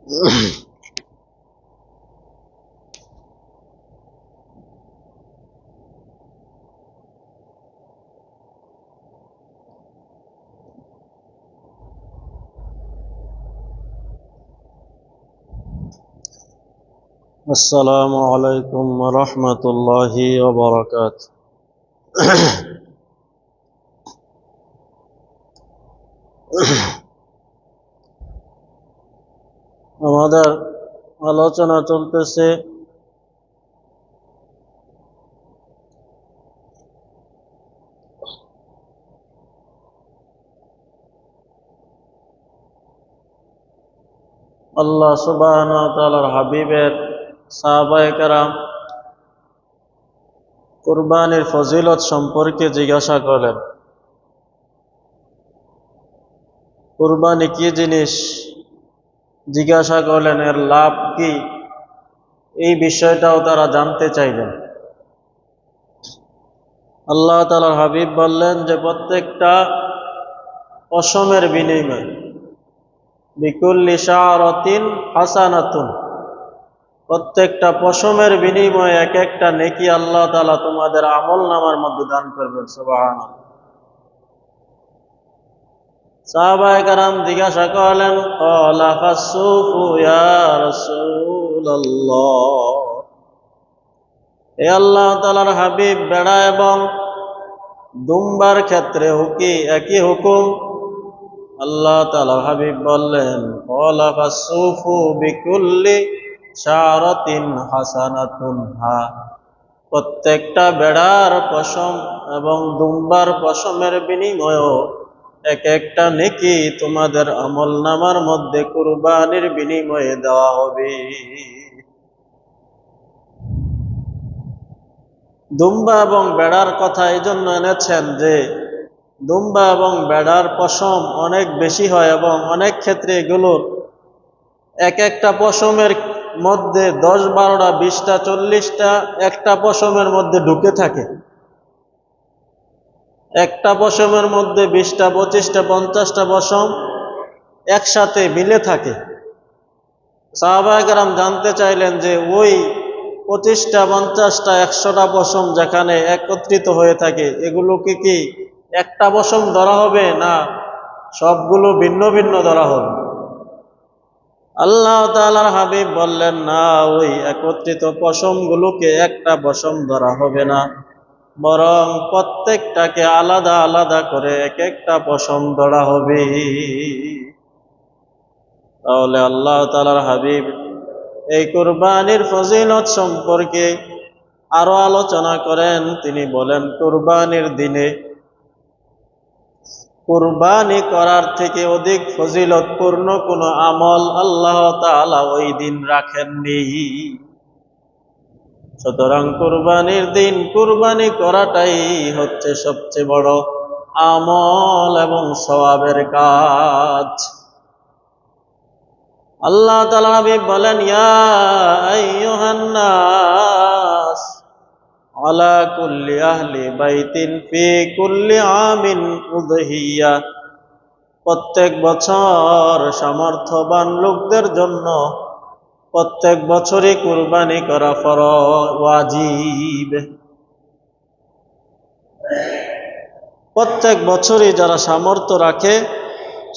আসসালামু আলাইকুম ওয়া রাহমাতুল্লাহি ওয়া বারাকাতুহু। আমাদের আলোচনা চলতেছে আল্লাহ সুবহানাহু ওয়া তাআলার হাবিবের সাহাবায়ে কেরাম কুরবানির ফজিলত সম্পর্কে জিজ্ঞাসা করলেন। কুরবানি কি জিনিস জিজ্ঞাসা করলেন, এর লাভ কি, এই বিষয়টাও তারা জানতে চাইলেন। আল্লাহ তাআলার হাবিব বললেন যে প্রত্যেকটা পশমের বিনিময়ে বিকুল্লি শাআরাতিন হাসানাতুন, প্রত্যেকটা পশমের বিনিময়ে এক একটা নেকি আল্লাহ তাআলা তোমাদের আমলনামার মধ্যে দান করবেন। সুবহানাল্লাহ। সাহাবায়ে কেরাম জিজ্ঞাসা করলেন, ক্বালা ফাসসুফু ইয়া রাসূলুল্লাহ, হে আল্লাহ তাআলার হাবিব, বেড়া এবং দুম্বার ক্ষেত্রেও কি একই হুকুম? আল্লাহ তাআলার হাবিব বললেন, ক্বালা ফাসসুফু বিকুল্লি শাআরাতিন হাসানাতুন হা, প্রত্যেকটা বেড়ার পশম এবং দুম্বার পশমের বিনিময়েও এক একটা নেকি তোমাদের আমলনামার মধ্যে কুরবানির বিনিময়ে দেওয়া হবে। দুম্বা এবং বেড়ার কথা এই জন্য এনেছেন যে দুম্বা এবং বেড়ার পশম অনেক বেশি হয় এবং অনেক ক্ষেত্রে এগুলোর এক একটা পশমের মধ্যে 10-12টা 20টা 40টা একটা পশমের মধ্যে ঢুকে থাকে। একটা পশমের মধ্যে 20টা 25টা 50টা পশম একসাথে মিলে থাকে। সাহাবায়ে কেরাম জানতে চাইলেন যে ওই 25টা 50টা 100টা পশম যেখানে একত্রিত হয়ে থাকে, এগুলোকে কি একটা পশম ধরা হবে না সবগুলো ভিন্ন ভিন্ন ধরা হবে? আল্লাহ তাআলার হাবিব বললেন, না, ওই একত্রিত পশমগুলোকে একটা পশম ধরা হবে না, বরং প্রত্যেকটাকে আলাদা আলাদা করে এক একটা পশম ধরা হবে। তাহলে আল্লাহ তাআলার হাবিব এই কুরবানির ফজিলত সম্পর্কে আরো আলোচনা করেন। তিনি বলেন, কুরবানির দিনে কুরবানি করার থেকে অধিক ফজিলতপূর্ণ কোনো আমল আল্লাহ তাআলা ওই দিন রাখেননি। সুতরাং কুরবানির দিন কুরবানি করাটাই হচ্ছে সবচেয়ে বড় আমল এবং সওয়াবের কাজ। আল্লাহ তাআলা হাবিব বলেন, ইয়া আইয়ুহান নাস আলা কুল্লি আহলি বাইতিন ফি কুল্লি আমিন উযহিয়া, প্রত্যেক বছর সামর্থ্যবান লোকদের জন্য প্রত্যেক বছরই কুরবানি করা ফরজ, ওয়াজিব। প্রত্যেক বছরই যারা সামর্থ্য রাখে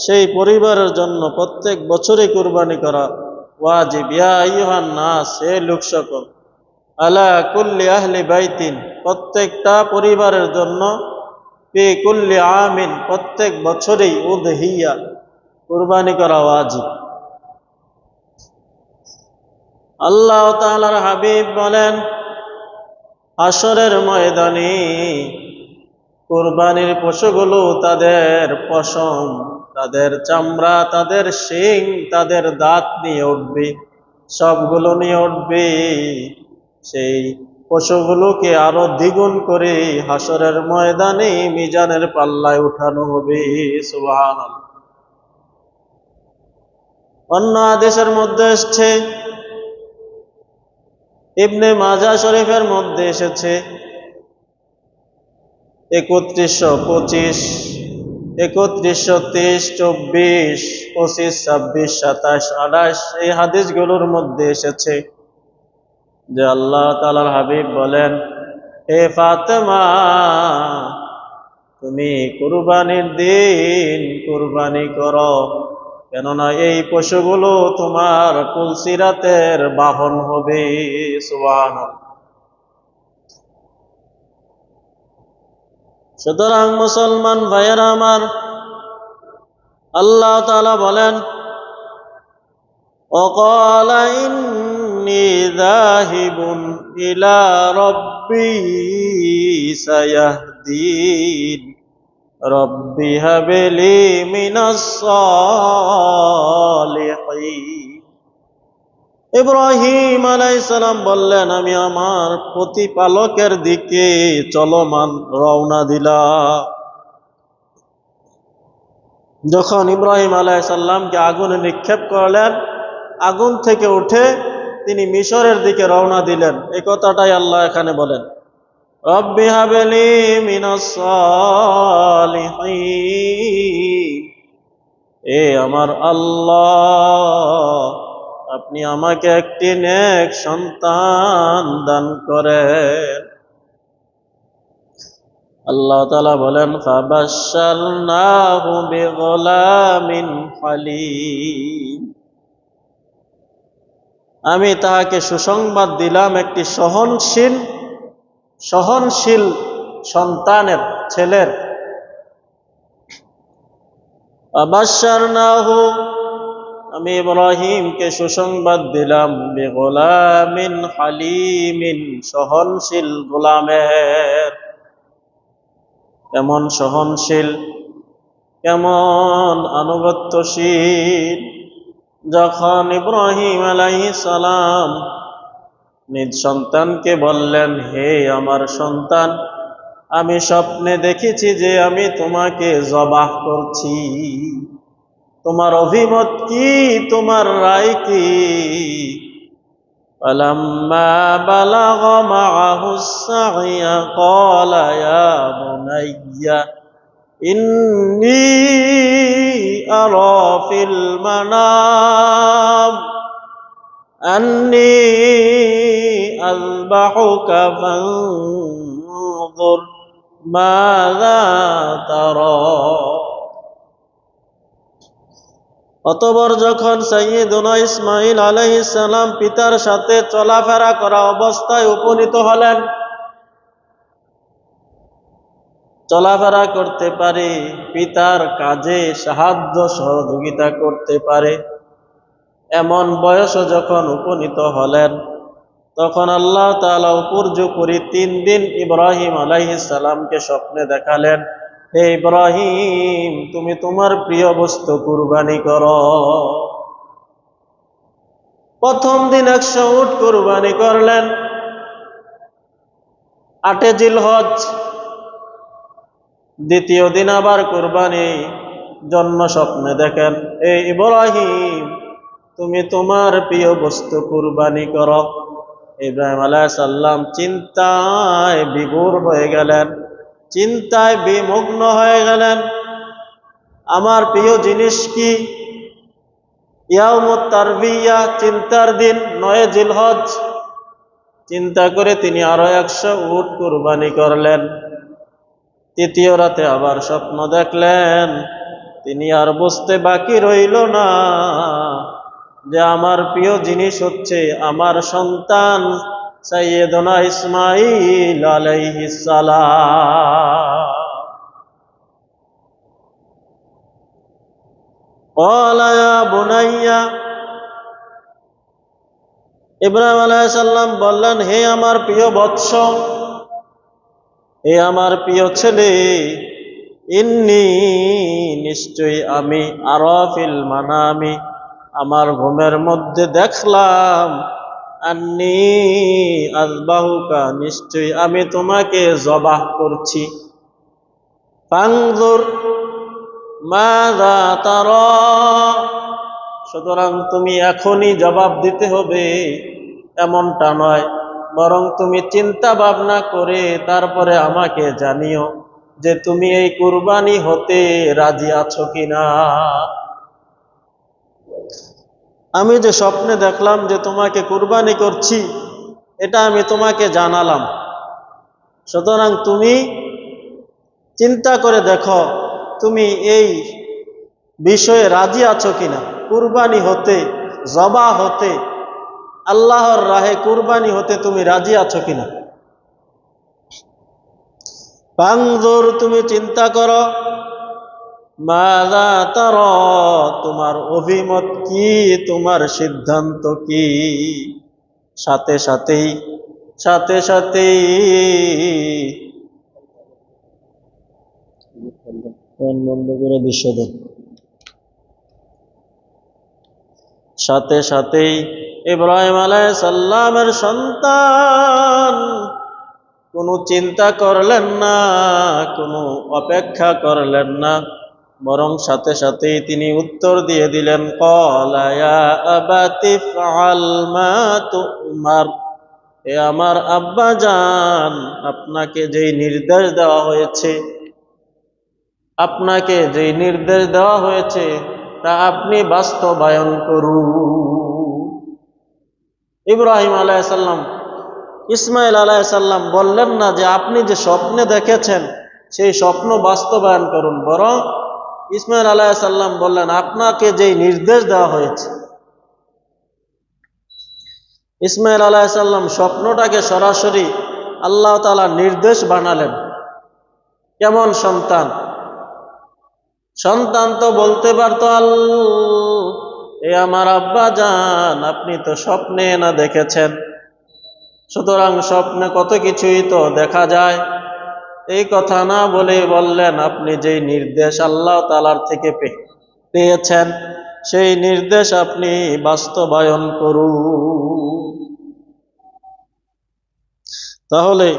সেই পরিবারের জন্য প্রত্যেক বছরই কুরবানি করা ওয়াজিব। ইয়া আইয়ুহান নাস, হে লোক সকল, আলা কুল্লি আহলি বাইতিন, প্রত্যেকটা পরিবারের জন্য, ফি কুল্লি আমিন, প্রত্যেক বছরই, উযহিয়া, কুরবানি করা ওয়াজিব। আল্লাহ তাআলার হাবিব বলেন, হাশরের ময়দানে কুরবানির পশুগুলো তাদের পশম, তাদের চামড়া, তাদের শিং, তাদের দাঁত নিয়ে উঠবে, সবগুলো নিয়ে উঠবে। সেই পশুগুলোকে আরো দ্বিগুণ করে হাশরের ময়দানে মিজানের পাল্লায় উঠানো হবে। সুবহানাল্লাহ। অন্য হাদিসের মধ্যে এসেছে, ইবনে মাজাহ শরীফের মধ্যে এসেছে 3125, 3130, 24, 25, 26, 27, 28 এই হাদিসগুলোর মধ্যে এসেছে যে আল্লাহ তাআলার হাবিব বলেন, হে ফাতেমা, তুমি কুরবানির দিন কুরবানি করো, কেননা এই পশুগুলো তোমার পুলসিরাতের বাহন হবে। সুবহানাল্লাহ। সুতরাং মুসলমান ভাইয়েরা আমার, আল্লাহ তাআলা বলেন, وقال إني ذاهب إلى ربي سيهدين رب هب لي من الصالحين। ইব্রাহিম আলাইহিস সালাম বললেন, আমি আমার প্রতিপালকের দিকে চলমান রওনা দিলাম। যখন ইব্রাহিম আলাইহিস সালামকে আগুনে নিক্ষেপ করলেন, আগুন থেকে উঠে তিনি মিশরের দিকে রওনা দিলেন। এই কথাটাই আল্লাহ এখানে বলেন, রব্বি হাবলি মিনাস সালিহিন, এ আমার আল্লাহ, আপনি আমাকে একটি নেক সন্তান দান করেন। আল্লাহ তাআলা বলেন, ফাবাশশারনাহু বিগুলামিন হালিম, আমি তাহাকে সুসংবাদ দিলাম একটি সহনশীল সন্তানের, ছেলের। ফাবাশশারনাহু, আমি ইব্রাহিমকে সুসংবাদ দিলাম, বিগুলামিন হালিমিন, সহনশীল গোলামের। কেমন সহনশীল, কেমন আনুগত্যশীল। যখন ইব্রাহিম আলাইহিস সালাম নিজ সন্তানকে বললেন, হে আমার সন্তান, আমি স্বপ্নে দেখেছি যে আমি তোমাকে জবাহ করছি, তোমার অভিমত কি, তোমার রায় কি? فلما بلغ معه السعي قال يا بني إني أرى في المنام أني أذبحك فانظر ماذا ترى। অতঃপর যখন সাইয়্যিদুনা ইসমাঈল আলাইহিস সালাম পিতার সাথে চলাফেরা করা অবস্থায় উপনীত হলেন, চলাফেরা করতে পারে, পিতার কাজে সাহায্য সহযোগিতা করতে পারে, এমন বয়সে যখন উপনীত হলেন, তখন আল্লাহ তাআলা উপর্যুপরি 3 দিন ইব্রাহিম আলাইহিস সালামকে স্বপ্নে দেখালেন, হে ইব্রাহিম, তুমি তোমার প্রিয় বস্তু কুরবানি করো। প্রথম দিন 100 উট কুরবানি করলেন, 8 জিলহজ। দ্বিতীয় দিন আবার কুরবানি জন্য স্বপ্নে দেখেন, হে ইব্রাহিম, তুমি তোমার প্রিয় বস্তু কুরবানি করো। ইব্রাহিম আলাইহিস সালাম চিন্তায় বিভোর হয়ে গেলেন, চিন্তায় বিমগ্ন হয়ে গেলেন। আমার প্রিয় জিনিস কি? ইয়াউমুত তারবিয়া, চিন্তার দিন, 9 জিলহজ। চিন্তা করে তিনি আরো 100 উট কুরবানি করলেন। তৃতীয় রাতে আবার স্বপ্ন দেখলেন, তিনি আর বুঝতে বাকি রইল না যে আমার প্রিয় জিনিস হচ্ছে আমার সন্তান সাইয়্যিদুনা ইসমাঈল আলাইহিস সালাম। ক্বালা ইয়া বুনাইয়া, ইব্রাহিম আলাইহিস সালাম বললেন, হে আমার প্রিয় বৎস, হে আমার প্রিয় ছেলে, ইন্নী, নিশ্চয়ই আমি, আরা ফিল মানামি, আমার ঘুমের মধ্যে দেখলাম, আন্নী আযবাহুকা, নিশ্চয়ই আমি তোমাকে জবাহ করছি। ফানজুর মাযা তারা, সুতরাং তুমি এখনই জবাব দিতে হবে এমনটা নয়, বরং তুমি চিন্তা ভাবনা করে তারপরে আমাকে জানিও যে তুমি এই কুরবানি হতে রাজি আছো কিনা। আমি যে স্বপ্নে দেখলাম যে তোমাকে কুরবানি করছি, এটা আমি তোমাকে জানালাম। সুতরাং তুমি চিন্তা করে দেখো তুমি এই বিষয়ে রাজি আছো কিনা, কুরবানি হতে, জবা হতে, আল্লাহর রাহে কুরবানি হতে তুমি রাজি আছো কিনা। ফানজুর, তুমি চিন্তা করো, মাযা তারা, তোমার অভিমত কি, তোমার সিদ্ধান্ত কি। সাথে সাথেই সাথে সাথেই ফোন বন্ধ করে দৃশ্য দেন। সাথে সাথেই ইব্রাহিম আলাইহিস সালামের সন্তান কোনো চিন্তা করলেন না, কোনো অপেক্ষা করলেন না, বরং সাথে সাথেই তিনি উত্তর দিয়ে দিলেন, ক্বালা ইয়া আবাতি ফআল মা তুমার, হে আমার আব্বা জান, আপনাকে যেই নির্দেশ দেওয়া হয়েছে, আপনাকে যেই নির্দেশ দেওয়া হয়েছে তা আপনি বাস্তবায়ন করুন। ইব্রাহিম আলাইহিস সালাম ইসমাইল আলাইহিস সালাম বললেন না যে আপনি যে স্বপ্নে দেখেছেন সেই স্বপ্ন বাস্তবায়ন করুন, বরং ইসমাইল আলাইহিস সালাম বললেন আপনাকে যেই নির্দেশ দেওয়া হয়েছে। ইসমাইল আলাইহিস সালাম স্বপ্নটাকে সরাসরি আল্লাহ তাআলা নির্দেশ বানালেন। কেমন সন্তান? সন্তান তো বলতে পারতো, এ আমার আব্বা জান, আপনি তো স্বপ্নে না দেখেছেন, সুতরাং স্বপ্নে কত কিছুই তো দেখা যায়। এই কথা না বলে বললেন আপনি যেই নির্দেশ আল্লাহ তাআলার থেকে পেয়েছেন সেই নির্দেশ আপনি বাস্তবায়ন করুন। তাহলে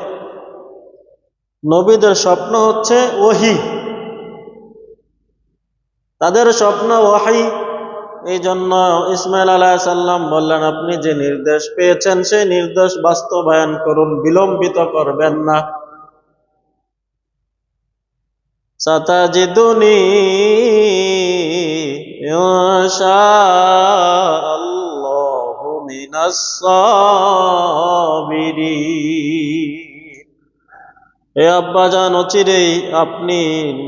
নবীদের স্বপ্ন হচ্ছে ওহী, তাদের স্বপ্ন ওহী। এই জন্য ইসমাইল আলাইহিস সালাম বললেন আপনি যে নির্দেশ পেয়েছেন সেই নির্দেশ বাস্তবায়ন করুন, বিলম্বিত করবেন না। সাতাজিদুনি ইনশাআল্লাহু মিনাস সাবিরিন। হে আব্বাজান, অচিরেই আপনি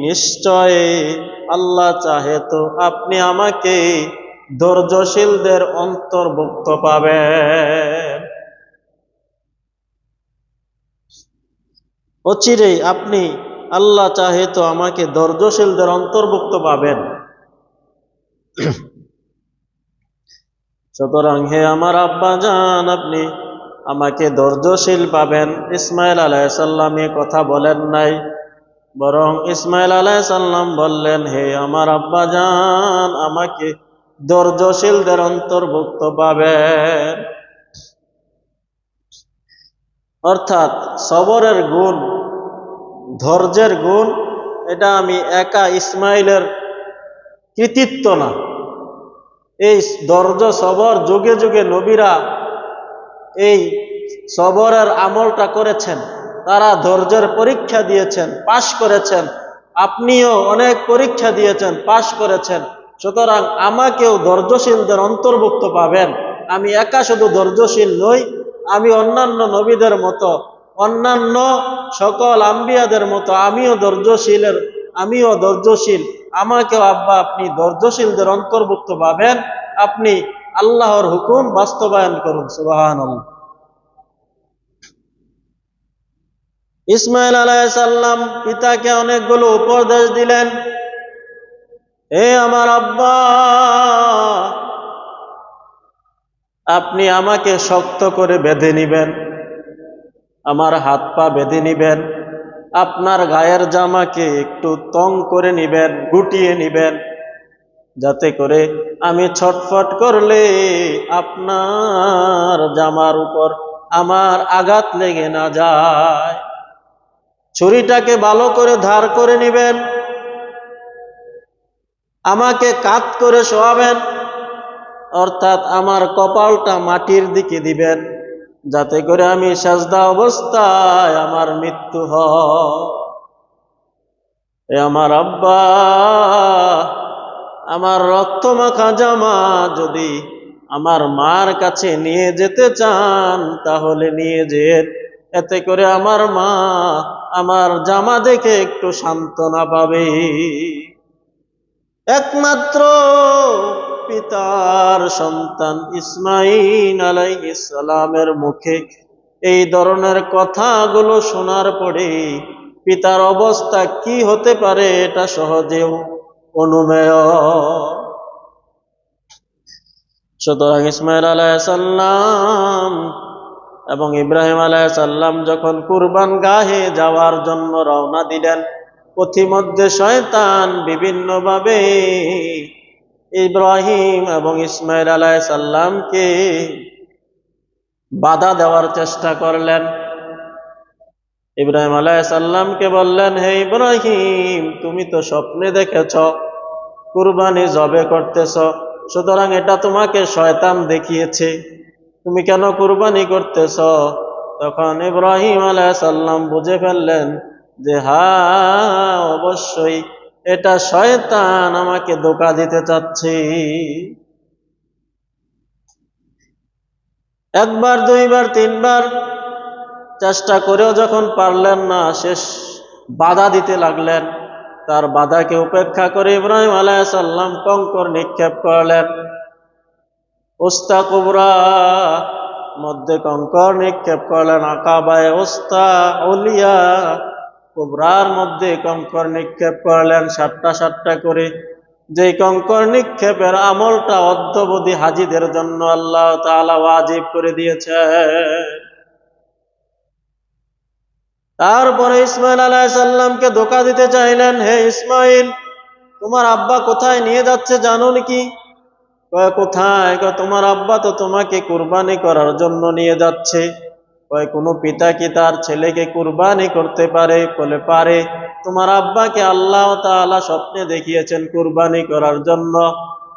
নিশ্চয়, আল্লাহ চাহে তো আপনি আমাকে ধৈর্যশীলদের অন্তর্ভুক্ত পাবেন। অচিরেই আপনি, আল্লাহ চাহে তো আমাকে ধৈর্যশীলদের অন্তর্ভুক্ত পাবেন। সুতরাং হে আমার আব্বা জান, আপনি আমাকে ধৈর্যশীল পাবেন। ইসমাইল আলাইহিস সালাম এ কথা বলেন নাই, বরং ইসমাইল আলাইহিস সালাম বললেন হে আমার আব্বা জান, আমাকে ধৈর্যশীলদের অন্তর্ভুক্ত পাবেন। অর্থাৎ সবরের গুণ, ধৈর্যের গুণ, এটা আমি একা ইসমাইলের কৃতিত্ব না। এই ধৈর্য সবর যুগে যুগে নবীরা এই সবরের আমলটা করেছেন, তারা ধৈর্যের পরীক্ষা দিয়েছেন, পাশ করেছেন। আপনিও অনেক পরীক্ষা দিয়েছেন, পাশ করেছেন। সুতরাং আমাকেও ধৈর্যশীলদের অন্তর্ভুক্ত পাবেন। আমি একা শুধু ধৈর্যশীল নই, আমি অন্যান্য নবীদের মতো, অন্যান্য সকল আম্বিয়াদের মতো আমিও ধৈর্যশীল। আমাকেও আব্বা আপনি ধৈর্যশীলদের অন্তর্ভুক্ত পাবেন। আপনি আল্লাহর হুকুম বাস্তবায়ন করুন। সুবহানাল্লাহ। ইসমাইল আলাইহিস সালাম পিতাকে অনেকগুলো উপদেশ দিলেন। হে আমার আব্বা, আপনি আমাকে শক্ত করে বেঁধে নিবেন, আমার হাত পা বেঁধে নিবেন, আপনার গায়ের জামাকে একটু তং করে নিবেন, গুটিয়ে নিবেন, যাতে করে আমি ছটফট করলে আপনার জামার উপর আমার আঘাত লেগে না যায়। ছুরিটাকে ভালো করে ধার করে নিবেন, আমাকে কাত করে শোয়াবেন, অর্থাৎ আমার কপালটা মাটির দিকে দিবেন, যাতে করে আমি সাজদা অবস্থায় আমার মৃত্যু হয়। এ আমার আব্বা, আমার রক্তমাখা জামা যদি আমার মার কাছে নিয়ে যেতে চান তাহলে নিয়ে যেন, এতে করে আমার মা আমার জামা দেখে একটু সান্ত্বনা পাবে। একমাত্র পিতার সন্তান ইসমাঈল আলাইহিস সালামের মুখে এই ধরনের কথাগুলো শোনার পরে পিতার অবস্থা কি হতে পারে এটা সহজেও অনুমেয়। সুতরাং ইসমাঈল আলাইহিস সালাম এবং ইব্রাহিম আলাইহিস সালাম যখন কুরবান গাহে যাওয়ার জন্য রওনা দিলেন, পথিমধ্যে শয়তান বিভিন্নভাবে ইব্রাহিম এবং ইসমাঈল আলাইহিস সালামকে বাধা দেওয়ার চেষ্টা করলেন। ইব্রাহিম আলাইহিস সালামকে বললেন, হে ইব্রাহিম, তুমি তো স্বপ্নে দেখেছ কুরবানি জবে করতেছ, সুতরাং এটা তোমাকে শয়তান দেখিয়েছে, তুমি কেন কুরবানি করতেছ? তখন ইব্রাহিম আলাইহিস সালাম বুঝে ফেললেন যে হ্যাঁ, অবশ্যই এটা শয়তান আমাকে ধোঁকা দিতে চাচ্ছে। একবার, দুইবার, তিনবার চেষ্টা করেও যখন পারলেন না, শেষ বাধা দিতে লাগলেন। তার বাধাকে উপেক্ষা করে ইব্রাহিম আলাইহিস সালাম কঙ্কর নিক্ষেপ করলেন। উস্তা কুবরা মধ্যে কঙ্কর নিক্ষেপ করলেন, আকাবায়ে উস্তা উলিয়া কুবরার মধ্যে কঙ্কর নিক্ষেপ করলেন 7টা করে। যে কঙ্কর নিক্ষেপের আমলটা অদ্যাবধি হাজীদের জন্য আল্লাহ তাআলা ওয়াজিব করে দিয়েছে। তারপরে ইসমাঈল আলাইহিস সালামকে ধোঁকা দিতে চাইলেন, হে ইসমাঈল, তোমার আব্বা কোথায় নিয়ে যাচ্ছে জানো নাকি? কয় কোথায়? কয় তোমার আব্বা তো তোমাকে কুরবানি করার জন্য নিয়ে যাচ্ছে। কয় কোনো পিতা কি তার ছেলেকে কুরবানি করতে পারে? বলে পারে। তোমার আব্বাকে আল্লাহ তাআলা স্বপ্নে দেখিয়েছেন কুরবানি করার জন্য।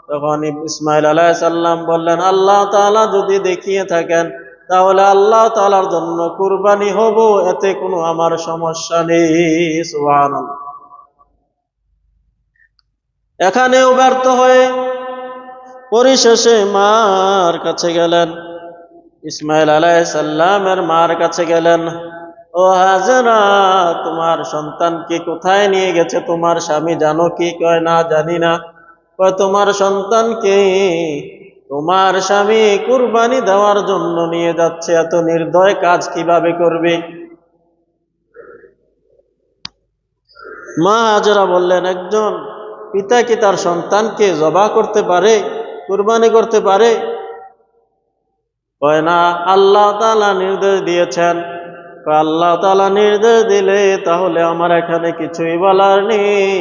তখন ইসমাঈল আলাইহিস সালাম বললেন, আল্লাহ তাআলা যদি দেখিয়ে থাকেন তাহলে আল্লাহ তাআলার জন্য কুরবানি হব, এতে কোনো আমার সমস্যা নেই। সুবহানাল্লাহ। এখানেও ব্যর্থ হয়ে পরিশেষে মার কাছে গেলেন, ইসমাঈল আলাইহিস সালামের মার কাছে গেলেন। ও হাজেরা, তোমার সন্তানকে কোথায় নিয়ে গেছে তোমার স্বামী জানো কি? কয় না, জানি না। কয় তোমার সন্তানকে তোমার স্বামী কুরবানি দেওয়ার জন্য নিয়ে যাচ্ছে, এত নির্দয় কাজ কিভাবে করবে? মা হাজেরা বললেন, একজন পিতা কি তার সন্তানকে জবাহ করতে পারে, কুরবানি করতে পারে? কয় না, আল্লাহ তাআলা নির্দেশ দিয়েছেন। আল্লাহ তাআলা নির্দেশ দিলে তাহলে আমার এখানে কিছুই বলার নেই,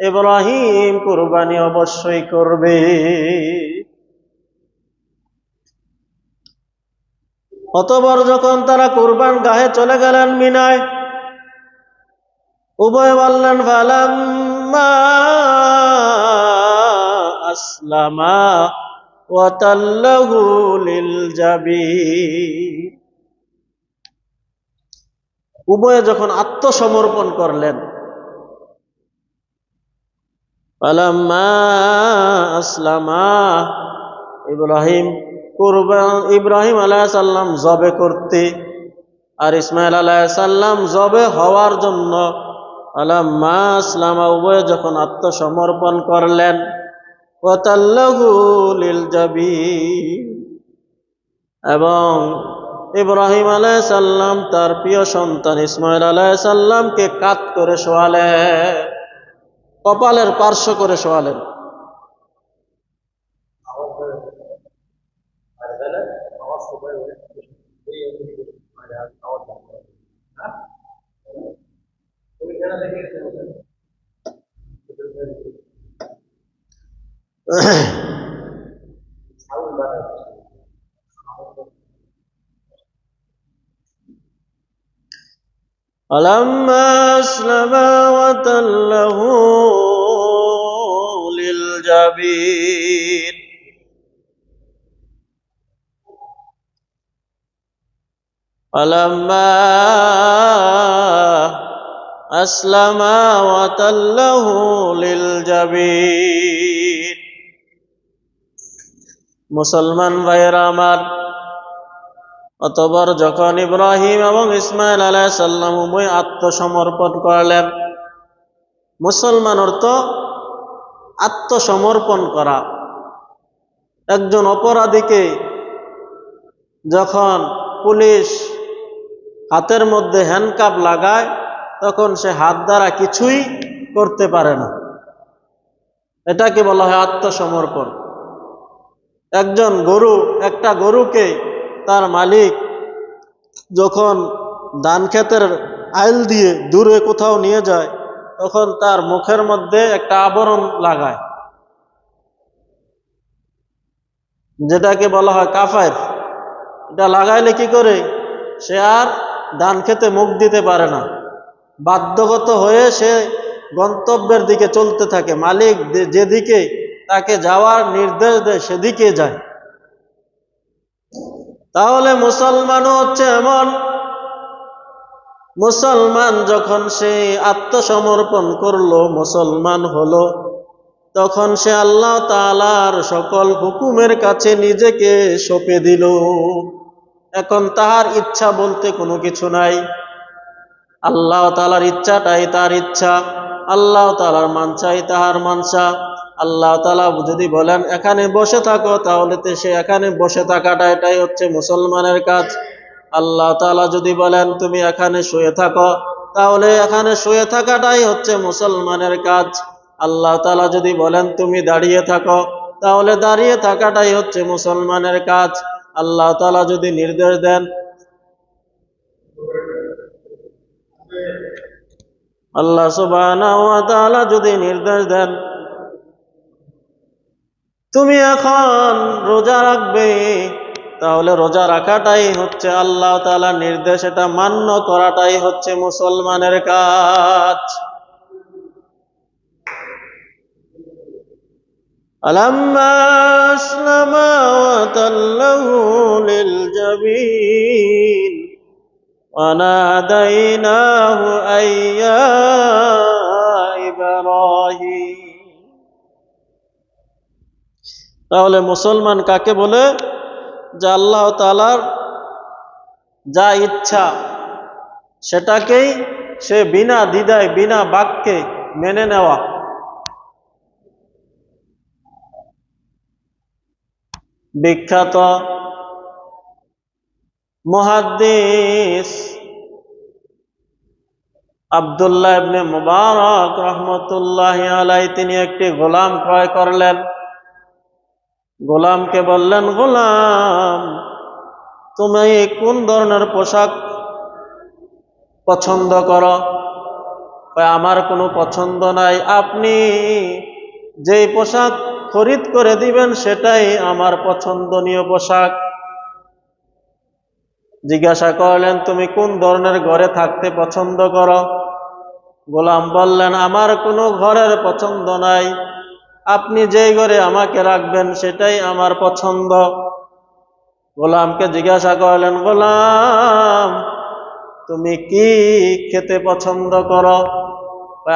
ইব্রাহিম কুরবানি অবশ্যই করবে। অতঃপর যখন তারা কুরবান গাহে চলে গেলেন মিনায়, উভয় বললেন, ফালাম্মা আসলামা ওয়া তাল্লাহু লিল জাবিন, উভয়ে যখন আত্মসমর্পণ করলেন, ফালাম্মা আসলামা, ইব্রাহিম আলাইহিস সালাম জবে করতে আর ইসমাঈল আলাইহিস সালাম জবে হওয়ার জন্য, ফালাম্মা আসলামা, উভয়ে যখন আত্মসমর্পণ করলেন, ওয়া তাল্লাহু লিল জাবিন, এবং ইব্রাহিম আলাইহিস সালাম তার প্রিয় সন্তান ইসমাঈল আলাইহিস সালামকে কাত করে শোয়ালেন, কপালের পার্শ্ব করে শোয়ালেন। فلما أسلما وتله للجبين فلما أسلما وتله للجبين, মুসলমান ভাইয়েরা আমার, অতঃপর যখন ইব্রাহিম এবং ইসমাইল আলাইহিস সালাম উভয় আত্মসমর্পণ করলেন, মুসলমান অর্থ আত্মসমর্পণ করা। একজন অপরাধীকে যখন পুলিশ হাতের মধ্যে হ্যান্ডকাপ লাগায়, তখন সে হাত দ্বারা কিছুই করতে পারে না, এটাকে বলা হয় আত্মসমর্পণ। একটা গরুকে তার মালিক যখন ধান ক্ষেতের আইল দিয়ে দূরে কোথাও নিয়ে যায়, তখন তার মুখের মধ্যে একটা আবরণ লাগায়, যেটাকে বলা হয় কাফায়ের। এটা লাগাইলে কি করে, সে আর ধান খেতে মুখ দিতে পারে না, বাধ্যগত হয়ে সে গন্তব্যের দিকে চলতে থাকে, মালিক যেদিকে তাকে যাওয়ার নির্দেশ দেয় সেদিকে যায়। তাহলে মুসলমানও হচ্ছে এমন, মুসলমান যখন সে আত্মসমর্পণ করলো, মুসলমান হলো, তখন সে আল্লাহ তাআলার সকল হুকুমের কাছে নিজেকে সঁপে দিল। এখন তাহার ইচ্ছা বলতে কোনো কিছু নাই, আল্লাহ তাআলার ইচ্ছাটাই তার ইচ্ছা, আল্লাহ তাআলার মানসাই তাহার মানসা। আল্লাহ তাআলা যদি বলেন এখানে বসে থাকো, তাহলে সে এখানে বসে থাকাটা, এটাই হচ্ছে মুসলমানের কাজ। আল্লাহ তাআলা যদি বলেন তুমি এখানে শুয়ে থাকো, তাহলে এখানে শুয়ে থাকাটাই হচ্ছে মুসলমানের কাজ। আল্লাহ তাআলা যদি বলেন তুমি দাঁড়িয়ে থাকো, তাহলে দাঁড়িয়ে থাকাটাই হচ্ছে মুসলমানের কাজ। আল্লাহ তাআলা যদি নির্দেশ দেন, আল্লাহ সুবহানাহু ওয়া তাআলা যদি নির্দেশ দেন তুমি এখন রোজা রাখবে, তাহলে রোজা রাখাটাই হচ্ছে আল্লাহ তাআলার নির্দেশ, এটা মান্য করাটাই হচ্ছে মুসলমানের কাজ। আলাম্মা আসলামা ওয়া তাল্লাহু লিল জাবিন ওয়া নাদাইনাহু আইয়া ইব্রাহিম। তাহলে মুসলমান কাকে বলে? যে আল্লাহ তাআলার যা ইচ্ছা সেটাকেই সে বিনা দ্বিধায় বিনা বাক্যে মেনে নেওয়া। বিখ্যাত মুহাদ্দিস আব্দুল্লাহ ইবনে মুবারক রাহমাতুল্লাহি আলাইহি তিনি একটি গোলাম ক্রয় করলেন। গোলামকে বললেন, গোলাম তুমি কোন ধরনের পোশাক পছন্দ করো? আমার কোনো পছন্দ নাই, আপনি যেই পোশাক খরিদ করে দিবেন সেটাই আমার পছন্দনীয় পোশাক। জিজ্ঞাসা করলেন তুমি কোন ধরনের ঘরে থাকতে পছন্দ করো? গোলাম বললেন আমার কোনো ঘরের পছন্দ নাই, আপনি যেই ঘরে আমাকে রাখবেন সেটাই আমার পছন্দ। গোলামকে জিজ্ঞাসা করলেন, গোলাম তুমি কি খেতে পছন্দ করো?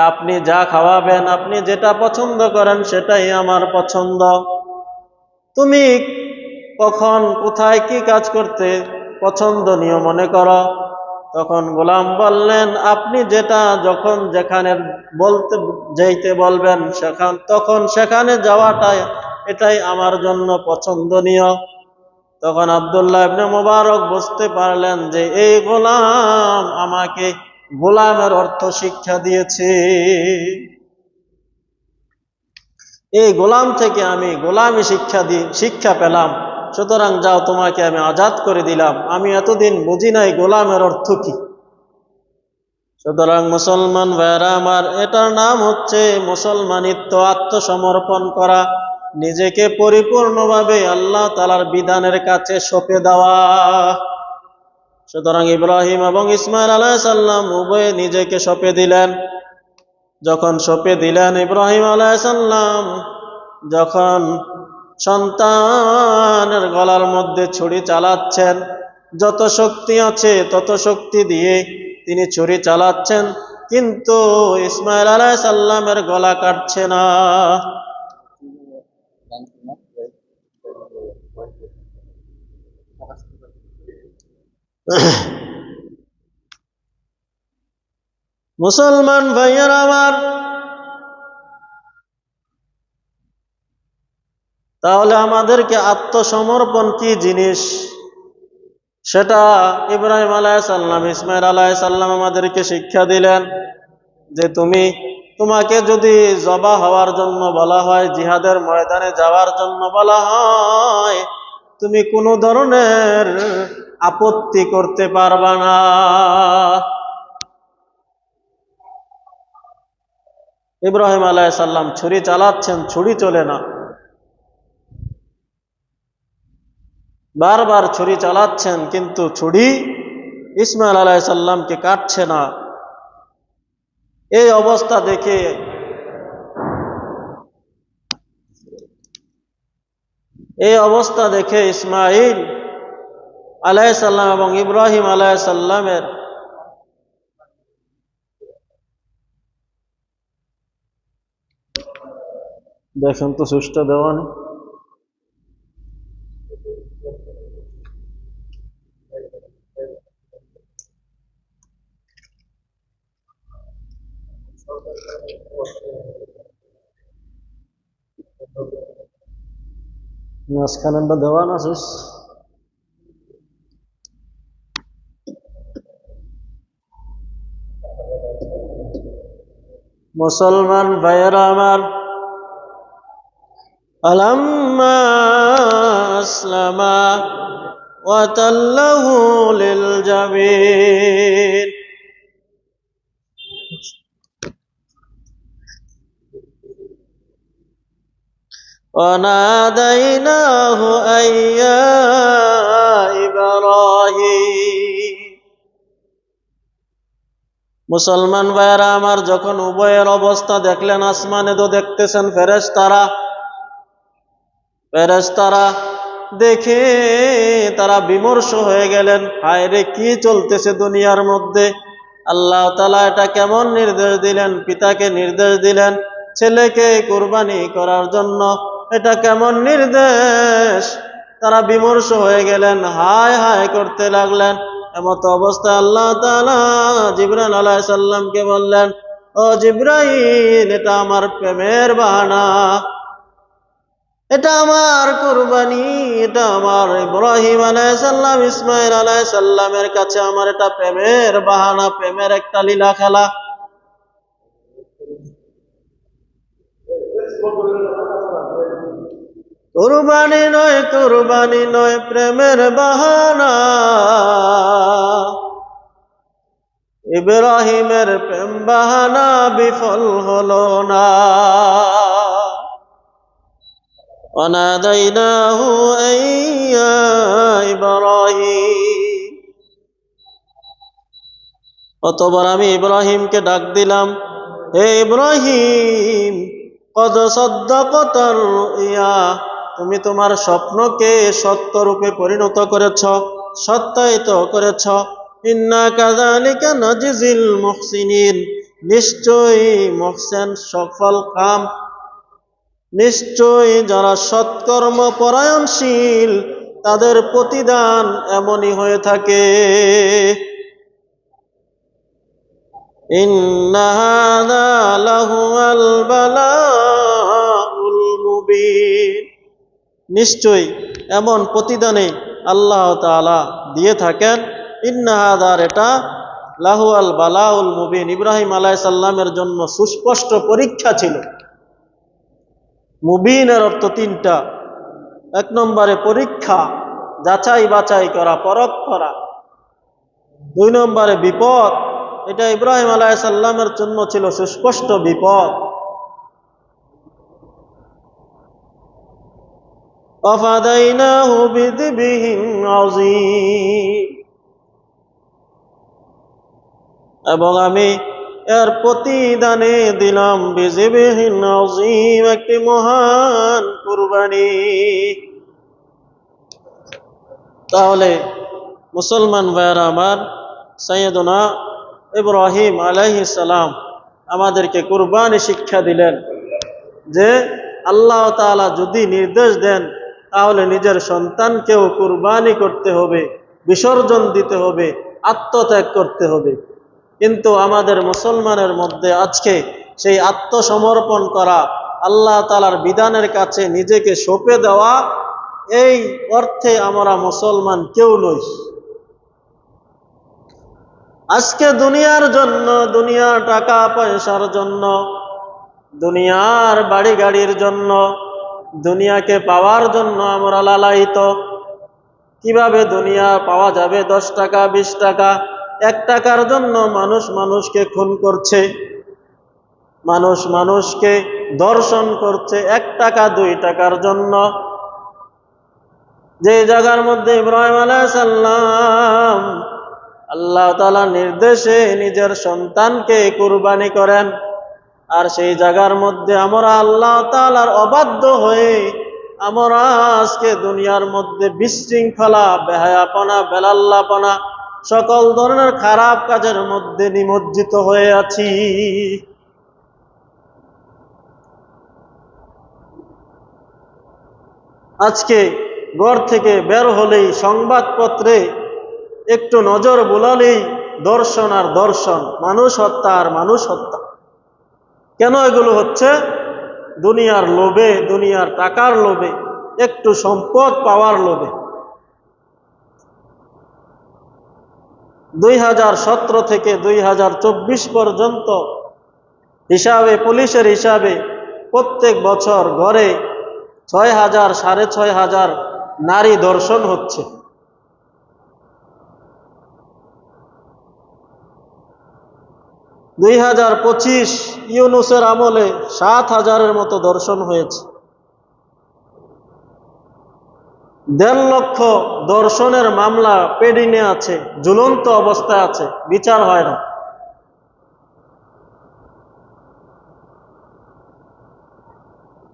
আপনি যা খাওয়াবেন, আপনি যেটা পছন্দ করেন সেটাই আমার পছন্দ। তুমি কখন কোথায় কি কাজ করতে পছন্দনীয় মনে করো? তখন গোলাম বললেন আপনি যেটা যখন যেখানে বলতে যেতে বলবেন তখন সেখানে যাওয়াটাই এটাই আমার জন্য পছন্দনীয়। তখন আব্দুল্লাহ ইবনে মুবারক বুঝতে পারলেন যে এই গোলাম আমাকে গোলামের অর্থ শিক্ষা দিয়েছে, এই গোলাম থেকে আমি গোলামি শিক্ষা পেলাম, সুতরাং যাও তোমাকে আমি আজাদ করে দিলাম, আমি এতদিন বুঝি নাই গোলামের অর্থ কি। সুতরাং মুসলমান ভাইরা আমার, এটার নাম হচ্ছে মুসলমানিত্ব, আত্মসমর্পণ করা, নিজেকে পরিপূর্ণভাবে আল্লাহ তাআলার বিধানের কাছে সঁপে দেওয়া। সুতরাং ইব্রাহিম এবং ইসমাইল আলাইহিস সালাম উভয়ে নিজেকে সঁপে দিলেন। যখন সঁপে দিলেন, ইব্রাহিম আলাইহিস সালাম যখন সন্তানের গলার মধ্যে ছুরি চালাচ্ছেন, যত শক্তি আছে তত শক্তি দিয়ে তিনি ছুরি চালাচ্ছেন, কিন্তু ইসমাইল আলাইহিস সালামের গলা কাটছে না। মুসলমান ভাইয়েরা আমার, তাহলে আমাদেরকে আত্মসমর্পণ কি জিনিস সেটা ইব্রাহিম আলাইহিস সালাম, ইসমাইল আলাইহিস সালাম আমাদেরকে শিক্ষা দিলেন যে তোমাকে যদি জবাহ হওয়ার জন্য বলা হয়, জিহাদের ময়দানে যাওয়ার জন্য বলা হয়, তুমি কোনো ধরনের আপত্তি করতে পারবা না। ইব্রাহিম আলাইহিস সালাম ছুরি চালাচ্ছেন, ছুরি চলে না, বারবার ছুরি চালাচ্ছেন কিন্তু ছুরি ইসমাইল আলাইহিস সালামকে কাটছে না। এই অবস্থা দেখে ইসমাইল আলাইহিস সালাম এবং ইব্রাহিম আলাইহিস সালামের দেখেন তো সুষ্ঠু দেওয়ানি, মাঝখানেরটা দেওয়া না শেষ। মুসলমান ভাইয়েরা আমার, আলাম্মা আসলামা ওয়া তাল্লাহু লিল জাবিন, وَنَادَيْنَاهُ أَن يَا إِبْرَاهِيمُ। মুসলমান ভাইয়েরা আমার, যখন উভয়ের অবস্থা দেখলেন, আসমানে তো দেখতেছেন ফেরেশতারা দেখে তারা বিমর্ষ হয়ে গেলেন, হায় রে, কি চলতেছে দুনিয়ার মধ্যে? আল্লাহ তাআলা এটা কেমন নির্দেশ দিলেন? পিতাকে নির্দেশ দিলেন ছেলেকে কুরবানি করার জন্য, এটা কেমন নির্দেশ? তারা বিমর্ষ হয়ে গেলেন, হায় হায় করতে লাগলেন। এমত অবস্থায় আল্লাহ তাআলা জিবরাইল আলাইহিস সালামকে বললেন, ও জিবরাইল, এটা আমার প্রেমের বাহানা, এটা আমার কুরবানি, এটা আমার ইব্রাহিম আলাইহিস সালাম, ইসমাইল আলাইহিস সালামের কাছে আমার এটা প্রেমের বাহানা, প্রেমের একটা লীলা খেলা। কুরবানি নয়, প্রেমের বাহানা। ইব্রাহিমের প্রেম বাহানা বিফল হলো না। ওয়ানাদাইনাহু আইয়া ইব্রাহিম, অতবার আমি ইব্রাহিমকে ডাক দিলাম, হে ইব্রাহিম, কদ সাদ্দাকাতার রুইয়া, তুমি তোমার স্বপ্নকে সত্যরূপে পরিণত করেছ, সত্যায়িত করেছ। ইন্না কাযালিকা নাজিজিল মুহসিনিন, নিশ্চয়ই মুহসিন সফল কাম, নিশ্চয়ই যারা সৎকর্ম পরায়ণশীল তাদের প্রতিদান এমনই হয়ে থাকে। ইন্না হাযা লাহুয়াল বালাউল মুবিন, নিশ্চয়ই এমন প্রতিদানে আল্লাহ তাআলা দিয়ে থাকেন। ইন্না হাযার, এটা লাহুয়াল বালাউল মুবিন, ইব্রাহিম আলাইহিস সালামের জন্য সুস্পষ্ট পরীক্ষা ছিল। মুবিনের অর্থ তিনটা। এক নম্বরে পরীক্ষা, যাচাই বাছাই করা, পরখ করা। দুই নম্বরে বিপদ, এটা ইব্রাহিম আলাইহিস সালামের জন্য ছিল সুস্পষ্ট বিপদ। ওয়াফাদাইনাহু বিযিবহিন আযীম, এবং আমি এর প্রতিদানে দিলাম বিযিবহিন আযীম, একটি মহান কুরবানি। তাহলে মুসলমান ভাইয়েরা আমার, সাইয়েদুনা ইব্রাহিম আলাইহিস সালাম আমাদেরকে কুরবানি শিক্ষা দিলেন যে আল্লাহ তাআলা যদি নির্দেশ দেন তাহলে নিজের সন্তানকেও কুরবানি করতে হবে, বিসর্জন দিতে হবে, আত্মত্যাগ করতে হবে। কিন্তু আমাদের মুসলমানের মধ্যে আজকে সেই আত্মসমর্পণ করা, আল্লাহ তাআলার বিধানের কাছে নিজেকে সঁপে দেওয়া, এই অর্থে আমরা মুসলমান কেউ নই। আজকে দুনিয়ার জন্য, দুনিয়ার টাকা পয়সার জন্য, দুনিয়ার বাড়ি গাড়ির জন্য, দুনিয়াকে পাওয়ার জন্য আমরা লালায়িত। কিভাবে দুনিয়া পাওয়া যাবে? 10 টাকা, 20 টাকা, 1 টাকার জন্য মানুষ মানুষকে খুন করছে, মানুষ মানুষকে দর্শন করছে 1 টাকা 2 টাকার জন্য। যে জায়গার মধ্যে ইব্রাহিম আলাইহিস সালাম আল্লাহ তাআলা নির্দেশে নিজের সন্তানকে কুরবানি করেন, আর সেই জায়গার মধ্যে আমরা আল্লাহ তাআলার অবাধ্য হয়ে আমরা আজকে দুনিয়ার মধ্যে বিশৃঙ্খলা, বেহায়াপনা, বেলাল্লাপনা, সকল ধরনের খারাপ কাজের মধ্যে নিমজ্জিত হয়ে আছি। আজকে ঘর থেকে বের হলেই সংবাদপত্রে একটু নজর বুলালেই দর্শন আর দর্শন, মানুষ হত্যা আর মানুষ হত্যা। কেন এগুলো হচ্ছে? দুনিয়ার লোভে, দুনিয়ার টাকার লোভে, একটু সম্পদ পাওয়ার লোভে। 2017 থেকে 2024 পর্যন্ত হিসাবে, পুলিশের হিসাবে প্রত্যেক বছর গড়ে 6,000, 6,500 নারী ধর্ষণ হচ্ছে। 2025 ইউনূসের আমলে 7,000-এর মতো ধর্ষণ হয়েছে। 1.5 লক্ষ ধর্ষণের মামলা পেন্ডিংয়ে আছে, ঝুলন্ত অবস্থায় আছে, বিচার হয় না।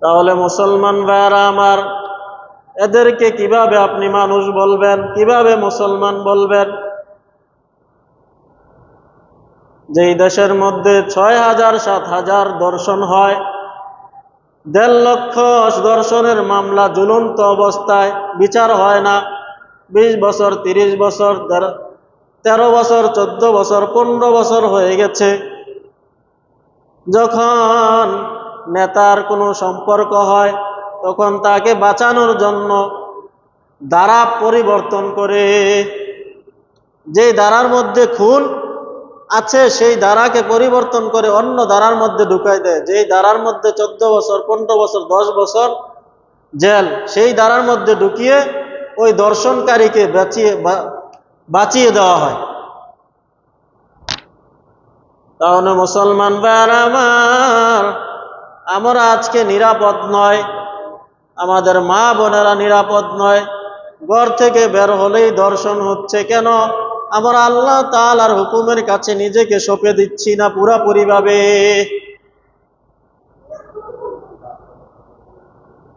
তাহলে মুসলমান ভাইরা আমার, এদেরকে কিভাবে আপনি মানুষ বলবেন? কিভাবে মুসলমান বলবেন? যেই দেশের মধ্যে 6,000, 7,000 ধর্ষণ হয়, 1.5 লক্ষ ধর্ষণের মামলা ঝুলন্ত অবস্থায়, বিচার হয় না। 20 বছর, 30 বছর, 13 বছর, 14 বছর, 15 বছর হয়ে গেছে। যখন নেতার কোনো সম্পর্ক হয়, তখন তাকে বাঁচানোর জন্য ধারা পরিবর্তন করে, যে ধারার মধ্যে খুন আছে সেই ধারাকে পরিবর্তন করে অন্য ধারার মধ্যে ঢুকাই দেয়। যেই ধারার মধ্যে 14 বছর, 15 বছর, 10 বছর জেল, সেই ধারার মধ্যে ঢুকিয়ে ওই দর্শনকারীকে বাঁচিয়ে দেওয়া হয়। তাহলে মুসলমান ভাইরা আমার, আমরা আজকে নিরাপদ নয়, আমাদের মা বোনেরা নিরাপদ নয়। ঘর থেকে বের হলেই দর্শন হচ্ছে। কেন? আমরা আল্লাহ তাআলার হুকুমের কাছে নিজেকে সঁপে দিচ্ছি না পুরাপুরিভাবে।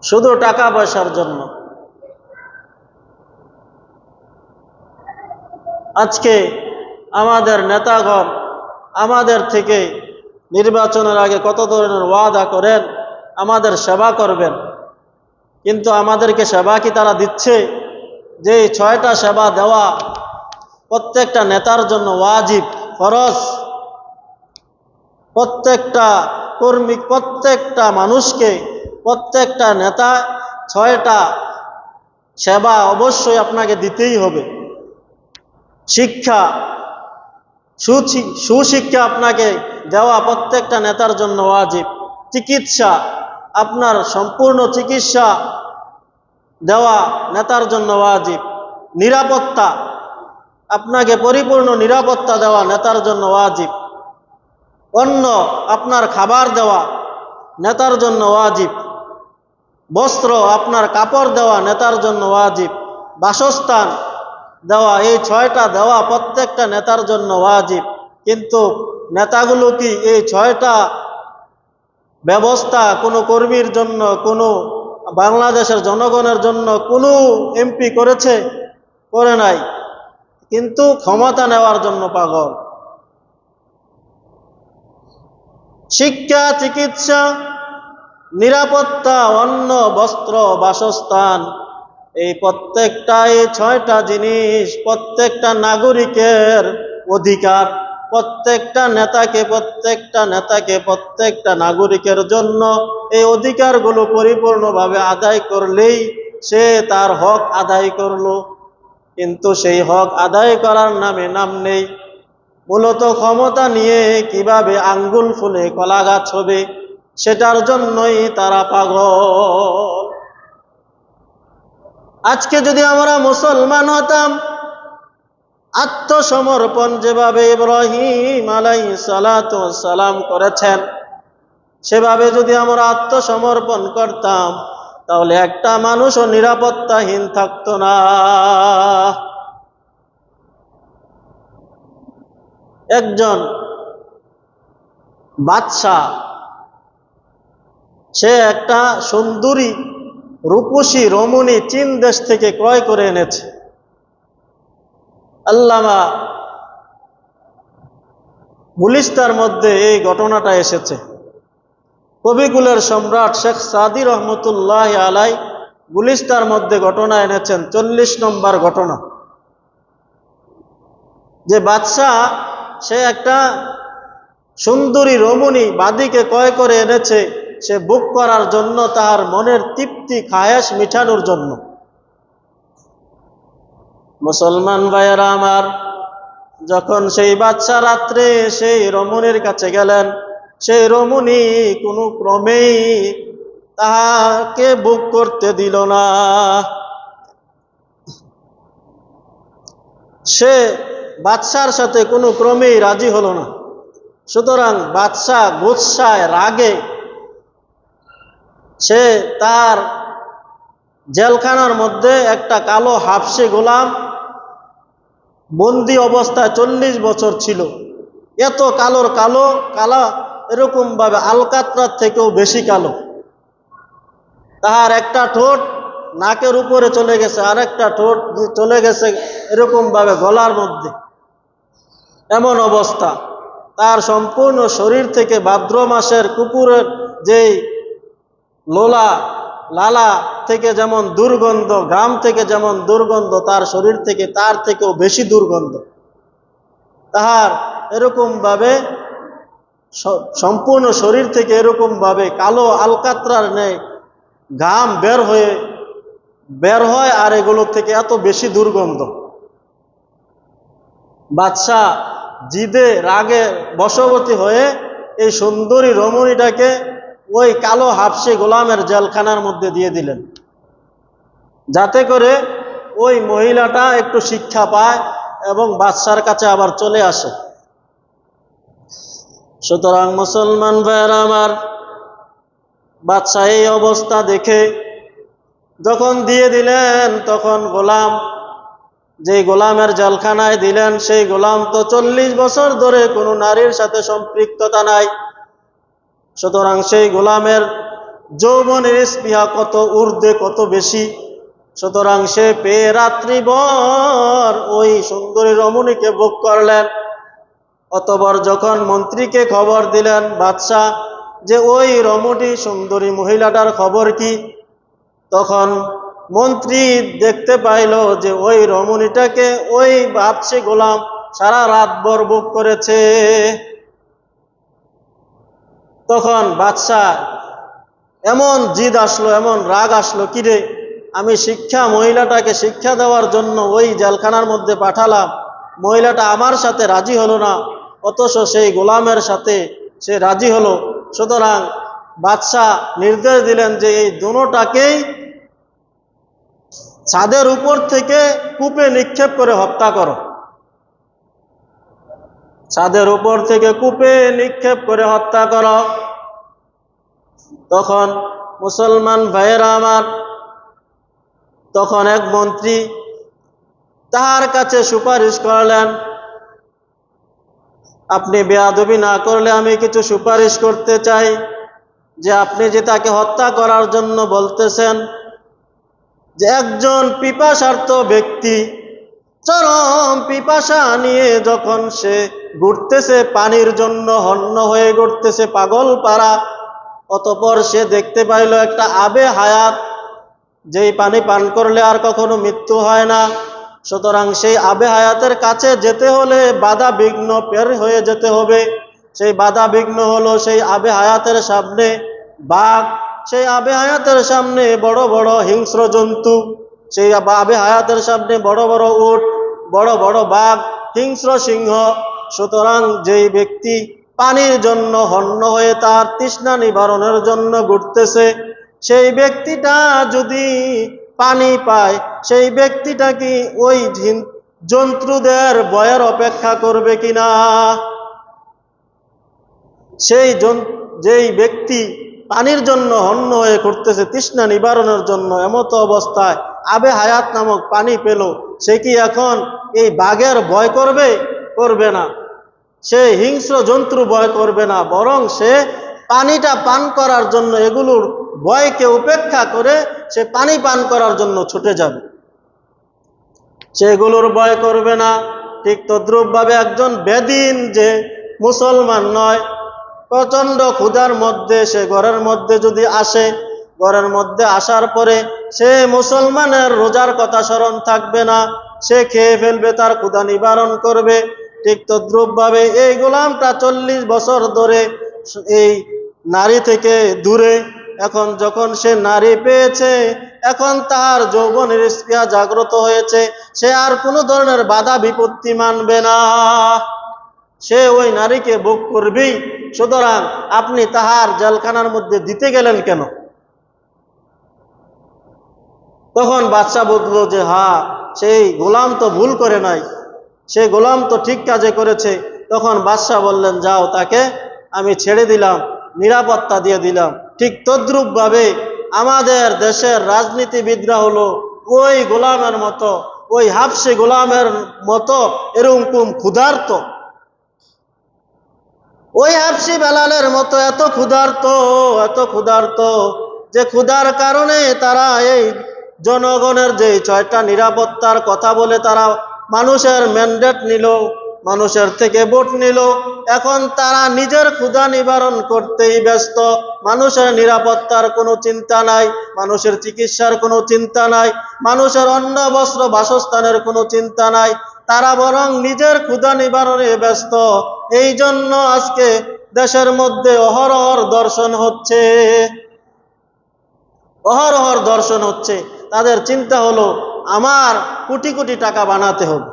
শুধু টাকা পয়সার জন্য। আজকে আমাদের নেতাগণ আমাদের থেকে নির্বাচনের আগে কত ধরনের ওয়াদা করেন, আমাদের সেবা করবেন, কিন্তু আমাদেরকে সেবা কি তারা দিচ্ছে? যে 6টা সেবা দেওয়া প্রত্যেকটা নেতার জন্য ওয়াজিব, ফরজ। প্রত্যেকটা কর্মী, প্রত্যেকটা মানুষকে, প্রত্যেকটা নেতা 6টা সেবা অবশ্যই আপনাকে দিতেই হবে। শিক্ষা, সুশিক্ষা আপনাকে দেওয়া প্রত্যেকটা নেতার জন্য ওয়াজিব। চিকিৎসা, আপনার সম্পূর্ণ চিকিৎসা দেওয়া নেতার জন্য ওয়াজিব। নিরাপত্তা, আপনাকে পরিপূর্ণ নিরাপত্তা দেওয়া নেতার জন্য ওয়াজিব। অন্ন, আপনার খাবার দেওয়া নেতার জন্য ওয়াজিব। বস্ত্র, আপনার কাপড় দেওয়া নেতার জন্য ওয়াজিব। বাসস্থান দেওয়া, এই 6টা দেওয়া প্রত্যেকটা নেতার জন্য ওয়াজিব। কিন্তু নেতাগুলো কি এই 6টা ব্যবস্থা কোনো কর্মীর জন্য, কোনো বাংলাদেশের জনগণের জন্য কোনো এমপি করেছে? করে নাই। কিন্তু ক্ষমতা নেওয়ার জন্য পাগল। শিক্ষা, চিকিৎসা, নিরাপত্তা, অন্ন, বস্ত্র, বাসস্থান, এই প্রত্যেকটাই 6টা জিনিস প্রত্যেকটা নাগরিকের অধিকার। প্রত্যেকটা নেতাকে প্রত্যেকটা নাগরিকের জন্য এই অধিকারগুলো পরিপূর্ণভাবে আদায় করলেই সে তার হক আদায় করলো। কিন্তু সেই হক আদায় করার নাম নেই। মূলত ক্ষমতা নিয়ে কিভাবে আঙ্গুল ফুলে কলা গাছ হবে সেটার জন্যই তারা পাগল। আজকে যদি আমরা মুসলমান হতাম, আত্মসমর্পণ যেভাবে ইব্রাহিম আলাইহিস সালাতু ওয়াস সালাম করেছেন সেভাবে যদি আমরা আত্মসমর্পণ করতাম, তাহলে একটা মানুষও নিরাপত্তাহীন থাকতো না। একজন বাদশা, সে একটা সুন্দরী রূপসী রমণী চীন দেশ থেকে ক্রয় করে এনেছে। আল্লামা গুলিস্তার মধ্যে এই ঘটনাটা এসেছে। কবিকুলের সম্রাট শেখ সাদি রহমতুল্লাহ আলাই গুলিস্তার মধ্যে ঘটনা এনেছেন, 40 নম্বর ঘটনা। যে বাদশাহ সে একটা সুন্দরী রমণী বাদীকে ক্রয় করে এনেছে, সে ভোগ করার জন্য, তার মনের তৃপ্তি খায়েশ মিটানোর জন্য। মুসলমান ভাইয়েরা আমার, যখন সেই বাদশা রাত্রে সেই রমণীর কাছে গেলেন, সেই রমণী কোনো ক্রমেই তাহাকে ভোগ করতে দিল না। সে বাদশার সাথে কোনো ক্রমেই রাজি হলো না। সুতরাং বাদশা গুসায় রাগে সে তার জেলখানার মধ্যে একটা কালো হাবশি গোলাম বন্দি অবস্থায় 40 বছর ছিল। এত কালা এরকম ভাবে আলকাতরার থেকেও বেশি কালো। তাহার একটা ঠোঁট নাকের উপরে চলে গেছে, আর একটা ঠোঁট চলে গেছে এরকম ভাবে গলার মধ্যে। এমন অবস্থা, তার সম্পূর্ণ শরীর থেকে ভাদ্র মাসের কুকুরের যেই লালা থেকে যেমন দুর্গন্ধ, ঘাম থেকে যেমন দুর্গন্ধ, তার শরীর থেকে তার থেকেও বেশি দুর্গন্ধ। তাহার এরকম ভাবে সম্পূর্ণ শরীর থেকে এরকম ভাবে কালো আলকাতরার নেই ঘাম বের হয়, আর এগুলো থেকে এত বেশি দুর্গন্ধ। বাদশাহ জিদে রাগে বশবর্তী হয়ে এই সুন্দরী রমণীটাকে ওই কালো হাবশি গোলামের জেলখানার মধ্যে দিয়ে দিলেন, যাতে করে ওই মহিলাটা একটু শিক্ষা পায় এবং বাদশার কাছে আবার চলে আসে। সুতরাং মুসলমান ভাইয়েরা আমার, বাদশাহ এই অবস্থা দেখে যখন দিয়ে দিলেন, তখন গোলাম, যে গোলামের জেলখানায় দিলেন, সেই গোলাম তো 40 বছর ধরে কোনো নারীর সাথে সম্পৃক্ততা নাই। সুতরাং সেই গোলামের যৌবনের স্পৃহা কত ঊর্ধ্বে, কত বেশি। সুতরাং সে পেয়ে রাত্রিভর ওই সুন্দরী রমণীকে ভোগ করলেন। অতঃপর যখন মন্ত্রীকে খবর দিলেন বাদশাহ যে ওই রমণী সুন্দরী মহিলাটার খবর কি, তখন মন্ত্রী দেখতে পাইল যে ওই রমণীটাকে ওই হাবশি গোলাম সারা রাতভর ভোগ করেছে। তখন বাদশাহ এমন জিদ আসলো, এমন রাগ আসলো, কিরে আমি মহিলাটাকে শিক্ষা দেওয়ার জন্য ওই জেলখানার মধ্যে পাঠালাম, মহিলাটা আমার সাথে রাজি হলো না, অথচ সেই গোলামের সাথে সে রাজি হলো। সুতরাং বাদশাহ নির্দেশ দিলেন যে এই দুটোটাকেই ছাদের উপর থেকে কূপে নিক্ষেপ করে হত্যা করো। ছাদের উপর থেকে কূপে নিক্ষেপ করে হত্যা করো। তখন মুসলমান ভাইয়েরা আমার, তখন এক মন্ত্রী তাহার কাছে সুপারিশ করলেন, আপনি বেয়াদবি না করলে আমি কিছু সুপারিশ করতে চাই, যে আপনি যে তাকে হত্যা করার জন্য বলতেছেন, যে একজন পিপাসার্ত ব্যক্তি চরম পিপাসা নিয়ে যখন সে ঘুরতেছে, পানির জন্য হন্য হয়ে ঘুরতেছে পাগল পাড়া, অতঃপর সে দেখতে পাইল একটা আবে হায়াত যেই পানি পান করলে আর কখনো মৃত্যু হয় না। সুতরাং সেই আবে হায়াতের কাছে যেতে হলে বাধা বিঘ্ন পের হয়ে যেতে হবে। সেই বাধা বিঘ্ন হলো সেই আবে হায়াতের সামনে বাঘ, সেই আবে হায়াতের সামনে বড় বড় হিংস্র জন্তু, সেই আবে হায়াতের সামনে বড় বড় উট, বড় বড় বাঘ, হিংস্র সিংহ। সুতরাং যেই ব্যক্তি পানির জন্য হন্য হয়ে তার তৃষ্ণা নিবারণের জন্য ঘুরতেছে, সেই ব্যক্তিটা যদি পানি পায়, সেই ব্যক্তিটা কি ওই জন্তুদের ভয়ের অপেক্ষা করবে কিনা? যেই ব্যক্তি পানির জন্য হন্য হয়ে ঘুরতেছে তৃষ্ণা নিবারণের জন্য, এমত অবস্থায় আবে হায়াত নামক পানি পেল, সে কি এখন এই বাঘের ভয় করবে? করবে না। সে হিংস্র জন্তুর ভয় করবে না, বরং সে পানিটা পান করার জন্য এগুলোর ভয়কে উপেক্ষা করে সে পানি পান করার জন্য ছুটে যাবে, সেগুলোর ভয় করবে না। ঠিক তদ্রূপভাবে একজন বেদিন যে মুসলমান নয়, প্রচণ্ড ক্ষুধার মধ্যে সে ঘরের মধ্যে যদি আসে, ঘরের মধ্যে আসার পরে সে মুসলমানের রোজার কথা স্মরণ থাকবে না, সে খেয়ে ফেলবে, তার ক্ষুধা নিবারণ করবে। ঠিক তদ্রূপভাবে এই গোলামটা 40 বছর ধরে এই নারী থেকে দূরে, এখন যখন সে নারী পেয়েছে, এখন তার যৌবনের স্পৃহা জাগ্রত হয়েছে, সে আর কোনো ধরনের বাধা বিপত্তি মানবে না, সে ওই নারীকে ভোগ করবেই। সুতরাং আপনি তাহার জেলখানার মধ্যে দিতে গেলেন কেন? তখন বাদশাহ বুঝলো যে হ্যাঁ, সেই গোলাম তো ভুল করে নাই, সে গোলাম তো ঠিক কাজে করেছে। তখন বাদশাহ বললেন, যাও, তাকে আমি ছেড়ে দিলাম, নিরাপত্তা দিয়ে দিলাম। ঠিক তদ্রূপভাবে আমাদের দেশের রাজনীতিবিদরা হলো ওই গোলামের মতো, ওই হাবশি গোলামের মতো এরকম ক্ষুধার্ত, ওই হাবশি বেলালের মতো এত ক্ষুধার্ত যে ক্ষুধার কারণে তারা এই জনগণের যে 6টা নিরাপত্তার কথা বলে তারা মানুষের ম্যান্ডেট নিল, মানুষের থেকে ভোট নিল, এখন তারা নিজের ক্ষুধা নিবারণ করতেই ব্যস্ত। মানুষের নিরাপত্তার কোনো চিন্তা নাই, মানুষের চিকিৎসার কোনো চিন্তা নাই, মানুষের অন্ন বস্ত্র বাসস্থানের কোনো চিন্তা নাই, তারা বরং নিজের ক্ষুধা নিবারণে ব্যস্ত। এই জন্য আজকে দেশের মধ্যে অহরহর দর্শন হচ্ছে। তাদের চিন্তা হলো আমার কোটি কোটি টাকা বানাতে হবে,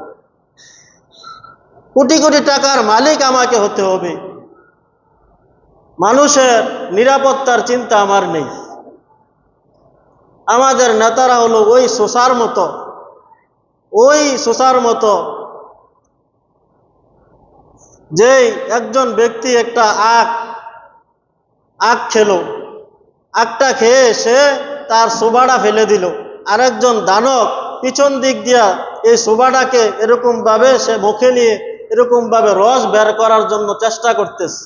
কোটি কোটি টাকার মালিক আমাকে হতে হবে, মানুষের নিরাপত্তার চিন্তা আমার নেই। আমাদের নেতারা হলো ওই সোসার মতো, যেই একজন ব্যক্তি একটা আখ খেলো, আখটা খেয়ে সে তার সোবাটা ফেলে দিল, আরেকজন দানব পিছন দিক দিয়া এই সোবাটাকে এরকম ভাবে সে মুখে নিয়ে এরকম ভাবে রস বের করার জন্য চেষ্টা করতেছে।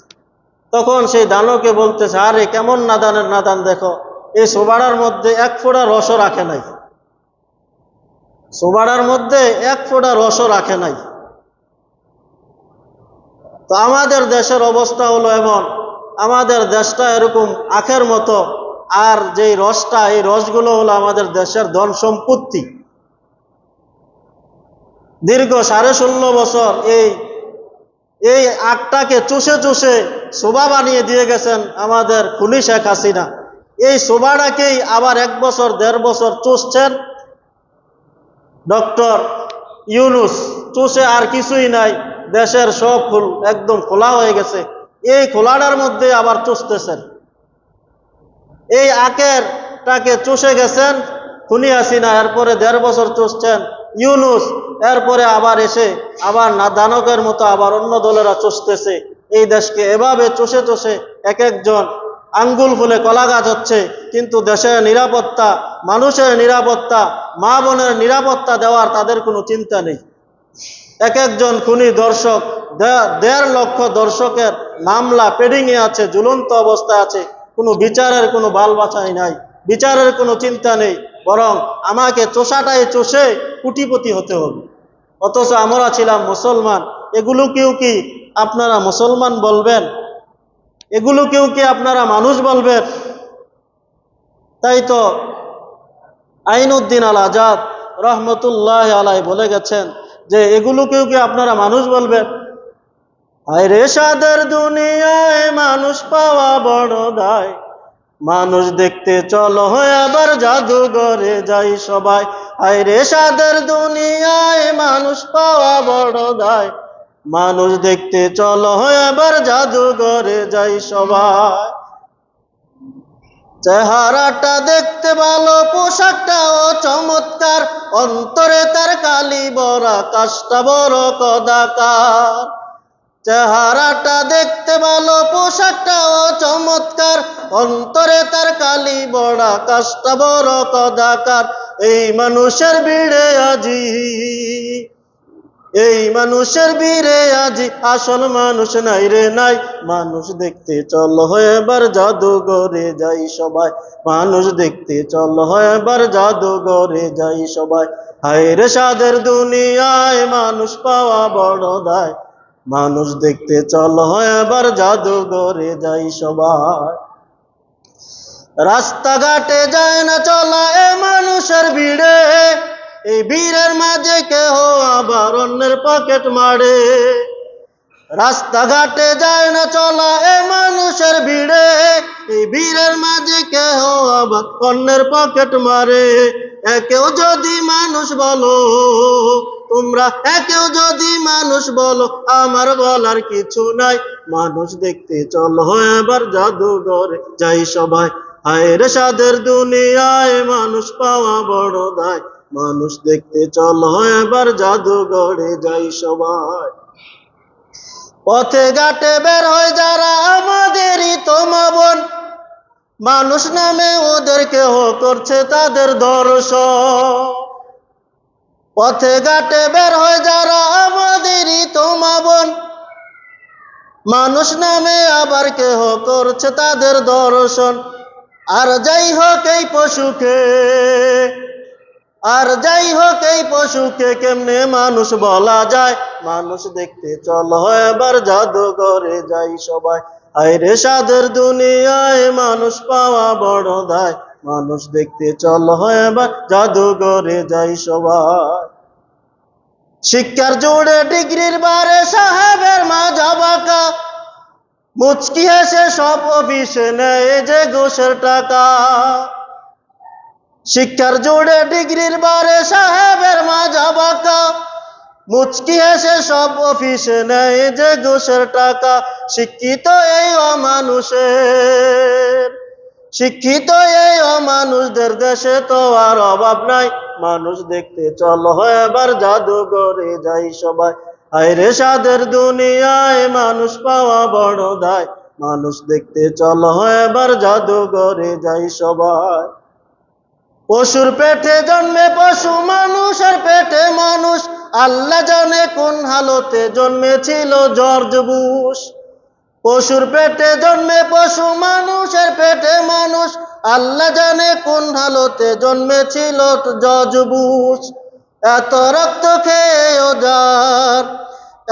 তখন সেই দানবকে বলতেছে, আরে কেমন নাদান, দেখো এই সোবাটার মধ্যে 1 ফোঁটা রসও রাখে নাই, সোবাটার মধ্যে 1 ফোঁটা রসও রাখে নাই। তো আমাদের দেশের অবস্থা হলো এমন, আমাদের দেশটা এরকম আখের মতো, আর যেই রসটা, এই রসগুলো হলো আমাদের দেশের ধন সম্পত্তি। দীর্ঘ 16.5 বছর এই আখটাকে চুষে শোভা বানিয়ে দিয়ে গেছেন আমাদের খুনি শেখ হাসিনা। এই শোভাটাকেই আবার 1 বছর 1.5 বছর চুষছেন ডক্টর ইউনূস, চুষে আর কিছুই নাই, দেশের সব ফুল একদম খোলা হয়ে গেছে, এই খোলাটার মধ্যে আবার চুষতেছেন। এই আখেরটাকে চুষে গেছেন খুনি হাসিনা, এরপরে 1.5 বছর চুষছেন ইউনূস, এরপরে আবার এসে আবার দানবের মতো আবার অন্য দলেরা চুষতেছে। এই দেশকে এভাবে চুষে এক একজন আঙ্গুল ফুলে কলা গাছ হচ্ছে, কিন্তু দেশের নিরাপত্তা, মানুষের নিরাপত্তা, মা বোনের নিরাপত্তা দেওয়ার তাদের কোনো চিন্তা নেই। এক একজন খুনি দর্শক, 1.5 লক্ষ দর্শকের মামলা পেন্ডিংয়ে আছে, ঝুলন্ত অবস্থায় আছে, কোনো বিচারের কোনো বাল বাছাই নাই, বিচারের কোনো চিন্তা নেই, বরং আমাকে চোষাটাই চষে কোটিপতি হতে হবে। অথচ আমরা ছিলাম মুসলমান, এগুলোকেও কি আপনারা মুসলমান বলবেন? এগুলোকেও কি আপনারা মানুষ বলবেন? তাই তো আইনউদ্দিন আল আজাদ রহমতুল্লাহ আলাই বলে গেছেন যে এগুলোকেও কি আপনারা মানুষ বলবেন? হায় রে সাদের দুনিয়ায় মানুষ পাওয়া বড় দায়, মানুষ দেখতে চলো আবার জাদুঘরে যাই সবাই। হায় রে সাদের দুনিয়ায় মানুষ পাওয়া বড় দায়, মানুষ দেখতে চলো আবার জাদুঘরে যাই সবাই। চেহারাটা দেখতে ভালো, পোশাকটাও চমৎকার, অন্তরে তার কালি বড়া, কাজটা বড় কদাকার। চেহারাটা দেখতে ভালো, পোশাকটাও চমৎকার, অন্তরে তার কালি বড়া, কাজটা বড় কদাকার। এই মানুষের ভিড়ে আজি, এই মানুষের ভিড়ে আজি আসল মানুষ নাই রে নাই। মানুষ দেখতে চলো এবার জাদুঘরে যাই সবাই, মানুষ দেখতে চলো এবার জাদুঘরে যাই সবাই। হায় রে সাদের দুনিয়ায় মানুষ পাওয়া বড় দায়, মানুষ দেখতে চলো এবার জাদুঘরে যাই সবাই। রাস্তাঘাটে যায় না চলা এ মানুষের ভিড়ে, এই ভিড়ের মাঝে কেহ আবার অন্যের পকেট মারে। রাস্তাঘাটে যায় না চলা এ মানুষের ভিড়ে, এই ভিড়ের মাঝে কেহ আবার অন্যের পকেট মারে। একেও যদি মানুষ বলো তোমরা, একেও যদি মানুষ বলো, আমার বলার কিছু নাই। মানুষ দেখতে চলো এবার জাদুঘরে যাই সবাই। হায় রে সাদের দুনিয়ায় মানুষ পাওয়া বড় দায়, মানুষ দেখতে চলো এবার জাদুঘরে যাই সবাই। পথে ঘাটে বের হয় যারা আমাদেরই তো মা বোন, মানুষ নামে ওদের কেহ করছে তাদের দর্শন। পথে ঘাটে বের হয় যারা আমাদেরই তো মা বোন, মানুষ নামে আবার কেহ করছে তাদের দর্শন। আর যাই হোক এই পশুকে, আর যাই হোক এই পশুকে কেমনে মানুষ বলা যায়। মানুষ দেখতে চলো এবার জাদুঘরে যাই সবাই। হায় রে সাদের দুনিয়ায় মানুষ পাওয়া বড় দায়, মানুষ দেখতে চলো এবার জাদুঘরে যাই সবাই। শিক্ষার জোরে ডিগ্রির বারে সাহেবের মা জাবাকা, মুচকি হেসে সব অফিসে নেয় যে ঘুষের টাকা। শিক্ষার জোরে ডিগ্রির বারে সাহেবের মা জাবাকা, মুচকি হেসে সব অফিসে নেয় যে ঘুষের টাকা। শিক্ষিত এই অমানুষের, শিক্ষিত এই অমানুষদের দেশে তো আর অভাব নাই। মানুষ দেখতে চলো এবার জাদুঘরে যাই সবাই। হায় রে সাদের দুনিয়ায় মানুষ পাওয়া বড় দায়, মানুষ দেখতে চলো এবার জাদুঘরে যাই সবাই। পশুর পেটে জন্মে পশু, মানুষের পেটে মানুষ, আল্লাহ জানে কোন হালতে জন্মেছিল জর্জ বুশ। পশুর পেটে জন্মে পশু, মানুষের পেটে মানুষ, আল্লাহ জানে কোন হালতে জন্মেছিল জর্জ বুশ। এত রক্ত খেয়েও যার,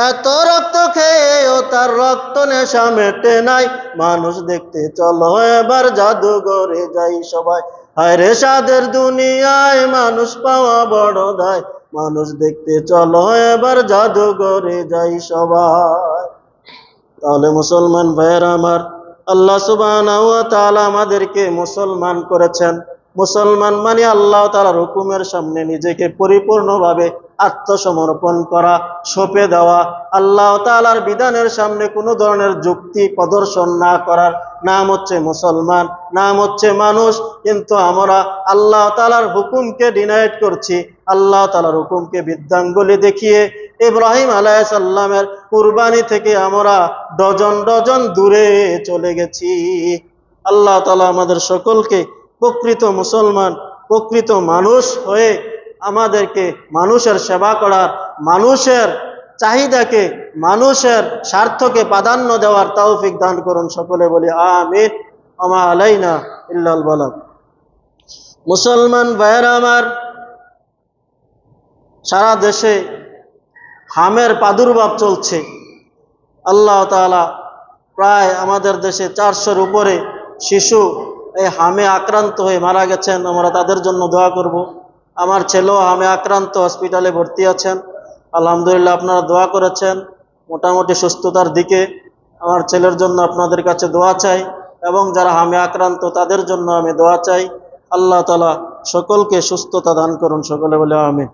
এত রক্ত খেয়েও তার রক্ত নেশা মেটে নাই। মানুষ দেখতে চলো এবার জাদুঘরে যাই সবাই। হায় রে সাদের দুনিয়ায় মানুষ পাওয়া বড় দায়, মানুষ দেখতে চলো এবার জাদুঘরে যাই সবাই। তাহলে মুসলমান ভাইয়েরা আমার, আল্লাহ সুবহানাহু ওয়া তাআলা আমাদেরকে মুসলমান করেছেন। মুসলমান মানে আল্লাহ তাআলার হুকুমের সামনে নিজেকে পরিপূর্ণভাবে আত্মসমর্পণ করা, সঁপে দেওয়া। আল্লাহ তাআলার বিধানের সামনে কোনো ধরনের যুক্তি প্রদর্শন না করার নাম হচ্ছে মুসলমান, নাম হচ্ছে মানুষ। কিন্তু আমরা আল্লাহ তাআলার হুকুমকে ডিনাইট করছি, আল্লাহ তাআলার হুকুমকে বৃদ্ধাঙ্গুলি দেখিয়ে ইব্রাহিম আলাইহিস সালামের কুরবানি থেকে আমরা ডজন ডজন দূরে চলে গেছি। আল্লাহ তাআলা আমাদের সকলকে প্রকৃত মুসলমান, প্রকৃত মানুষ হয়ে আমাদেরকে মানুষের সেবা করার, মানুষের চাহিদাকে, মানুষের স্বার্থকে প্রাধান্য দেওয়ার তৌফিক দান করুন। সকলে বলি আমিন। ওমা আলাইনা ইল্লাল বালাগ। মুসলমান ভাইয়েরা আমার, সারা দেশে হামের প্রাদুর্ভাব চলছে। আল্লাহ তাআলা প্রায় আমাদের দেশে 400-র উপরে শিশু এই হামে আক্রান্ত হয়ে মারা গেছেন, আমরা তাদের জন্য দোয়া করব। আমার ছেলেও হামে আক্রান্ত, হসপিটালে ভর্তি আছেন। আলহামদুলিল্লাহ আপনারা দোয়া করেছেন, মোটামুটি সুস্থতার দিকে। আমার ছেলের জন্য আপনাদের কাছে দোয়া চাই, এবং যারা হামে আক্রান্ত তাদের জন্য আমি দোয়া চাই। আল্লাহ তাআলা সকলকে সুস্থতা দান করুন, সকলে বলে আমিন।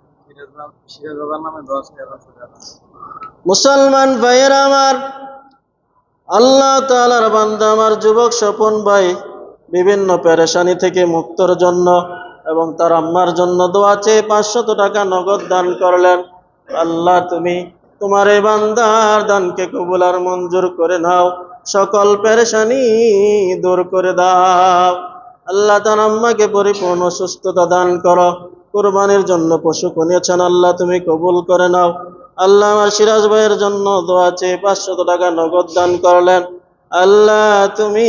মুসলমান ভাইয়েরা আমার, আল্লাহ তাআলার বান্দা আমার যুবক স্বপন ভাই বিভিন্ন পেরেশানি থেকে মুক্তর জন্য এবং তার আম্মার জন্য দোয়া চেয়ে 500 টাকা নগদ দান করলেন। আল্লাহ তুমি তোমার এই বান্দার দানকে কবুল আর মঞ্জুর করে নাও, সকল পেরেশানি দূর করে দাও। আল্লাহ তার আম্মাকে পরিপূর্ণ সুস্থতা দান করো। কুরবানির জন্য পশু কিনেছেন, আল্লাহ তুমি কবুল করে নাও। আল্লাহ আমার সিরাজ ভাইয়ের জন্য দোয়া চেয়ে 500 টাকা নগদ দান করলেন। আল্লাহ তুমি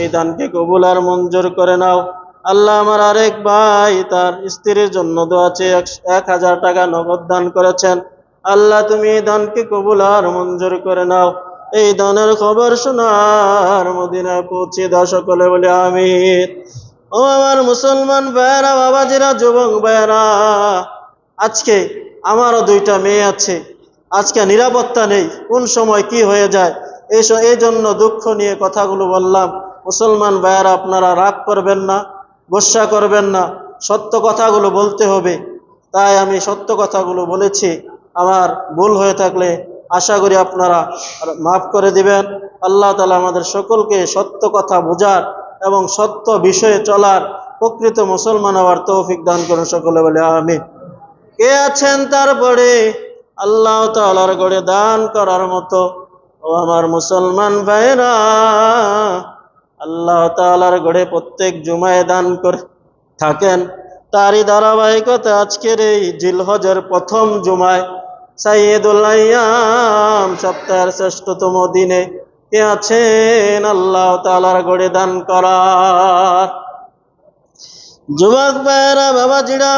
এই দানকে কবুল আর মঞ্জুর করে নাও। আল্লাহ আমার আরেক ভাই তার স্ত্রীর জন্য দোয়া চেয়ে 1000 টাকা নগদ দান করেছেন। আল্লাহ তুমি এই দানকে কবুল আর মঞ্জুর করে নাও। এই দানের খবর শোনার মদিনায় পৌঁছে দাও, সকলে বলে আমিন। ও আমার মুসলমান ভাইয়েরা, বাবাজিরা, যুবক ভাইয়েরা, আজকে আমারও 2টা মেয়ে আছে। আজকে নিরাপত্তা নেই, কোন সময় কি হয়ে যায়, এই জন্য দুঃখ নিয়ে কথাগুলো বললাম। মুসলমান ভাইয়েরা, আপনারা রাগ করবেন না, গোসা করবেন না, সত্য কথাগুলো বলতে হবে। তাই আমি সত্য কথাগুলো বলেছি। আমার ভুল হয়ে থাকলে আশা করি আপনারা মাফ করে দিবেন। আল্লাহ তাআলা আমাদের সকলকে সত্য কথা বোঝার এবং সত্য বিষয়ে চলার প্রকৃত মুসলমান হওয়ার তৌফিক দান করুন, সকলে বলে আমিন। কে আছেন তারপরে আল্লাহ তাআলার গড়ে দান করার মতো? ও আমার মুসলমান ভাইরা, আল্লাহ তাআলার গড়ে প্রত্যেক জুমায় দান করে থাকেন। তারই ধারাবাহিকতা আজকের এই জিলহজের প্রথম জুমায় সাইয়্যিদুল আইয়াম, সপ্তাহের শ্রেষ্ঠতম দিনে কে আছেন আল্লাহ তাআলার গড়ে দান করার? যুবক ভাইয়েরা, বাবাজিরা,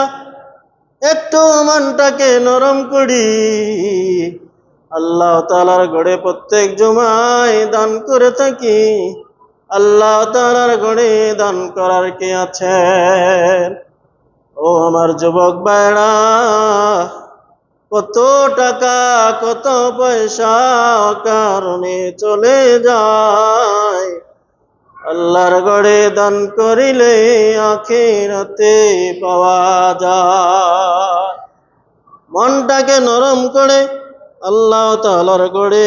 একটু মনটাকে নরম করি। আল্লাহ তাআলার গড়ে প্রত্যেক জুমায় দান করে থাকি। আল্লাহ তাআলার গড়ে দান করার কে আছেন? ও আমার যুবক ভাইরা, কত টাকা কত পয়সা কারণে চলে যায়, আল্লাহর গড়ে দান করিলে আখিরাতে পাওয়া যায়। মনটাকে নরম করে আল্লাহ তাআলার গড়ে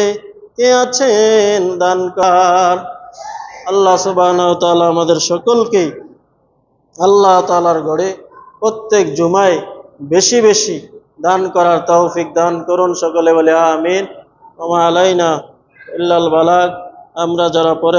কে আছেন দানকার? আল্লাহ সুবহানাহু ওয়া তাআলা আমাদের সকলকে আল্লাহ তাআলার গড়ে প্রত্যেক জুমায় বেশি বেশি দান করার তৌফিক দান করুন, সকলে বলে আমিন। ওয়া মা আলাইনা ইল্লাল বালাগ। আমরা যারা পরে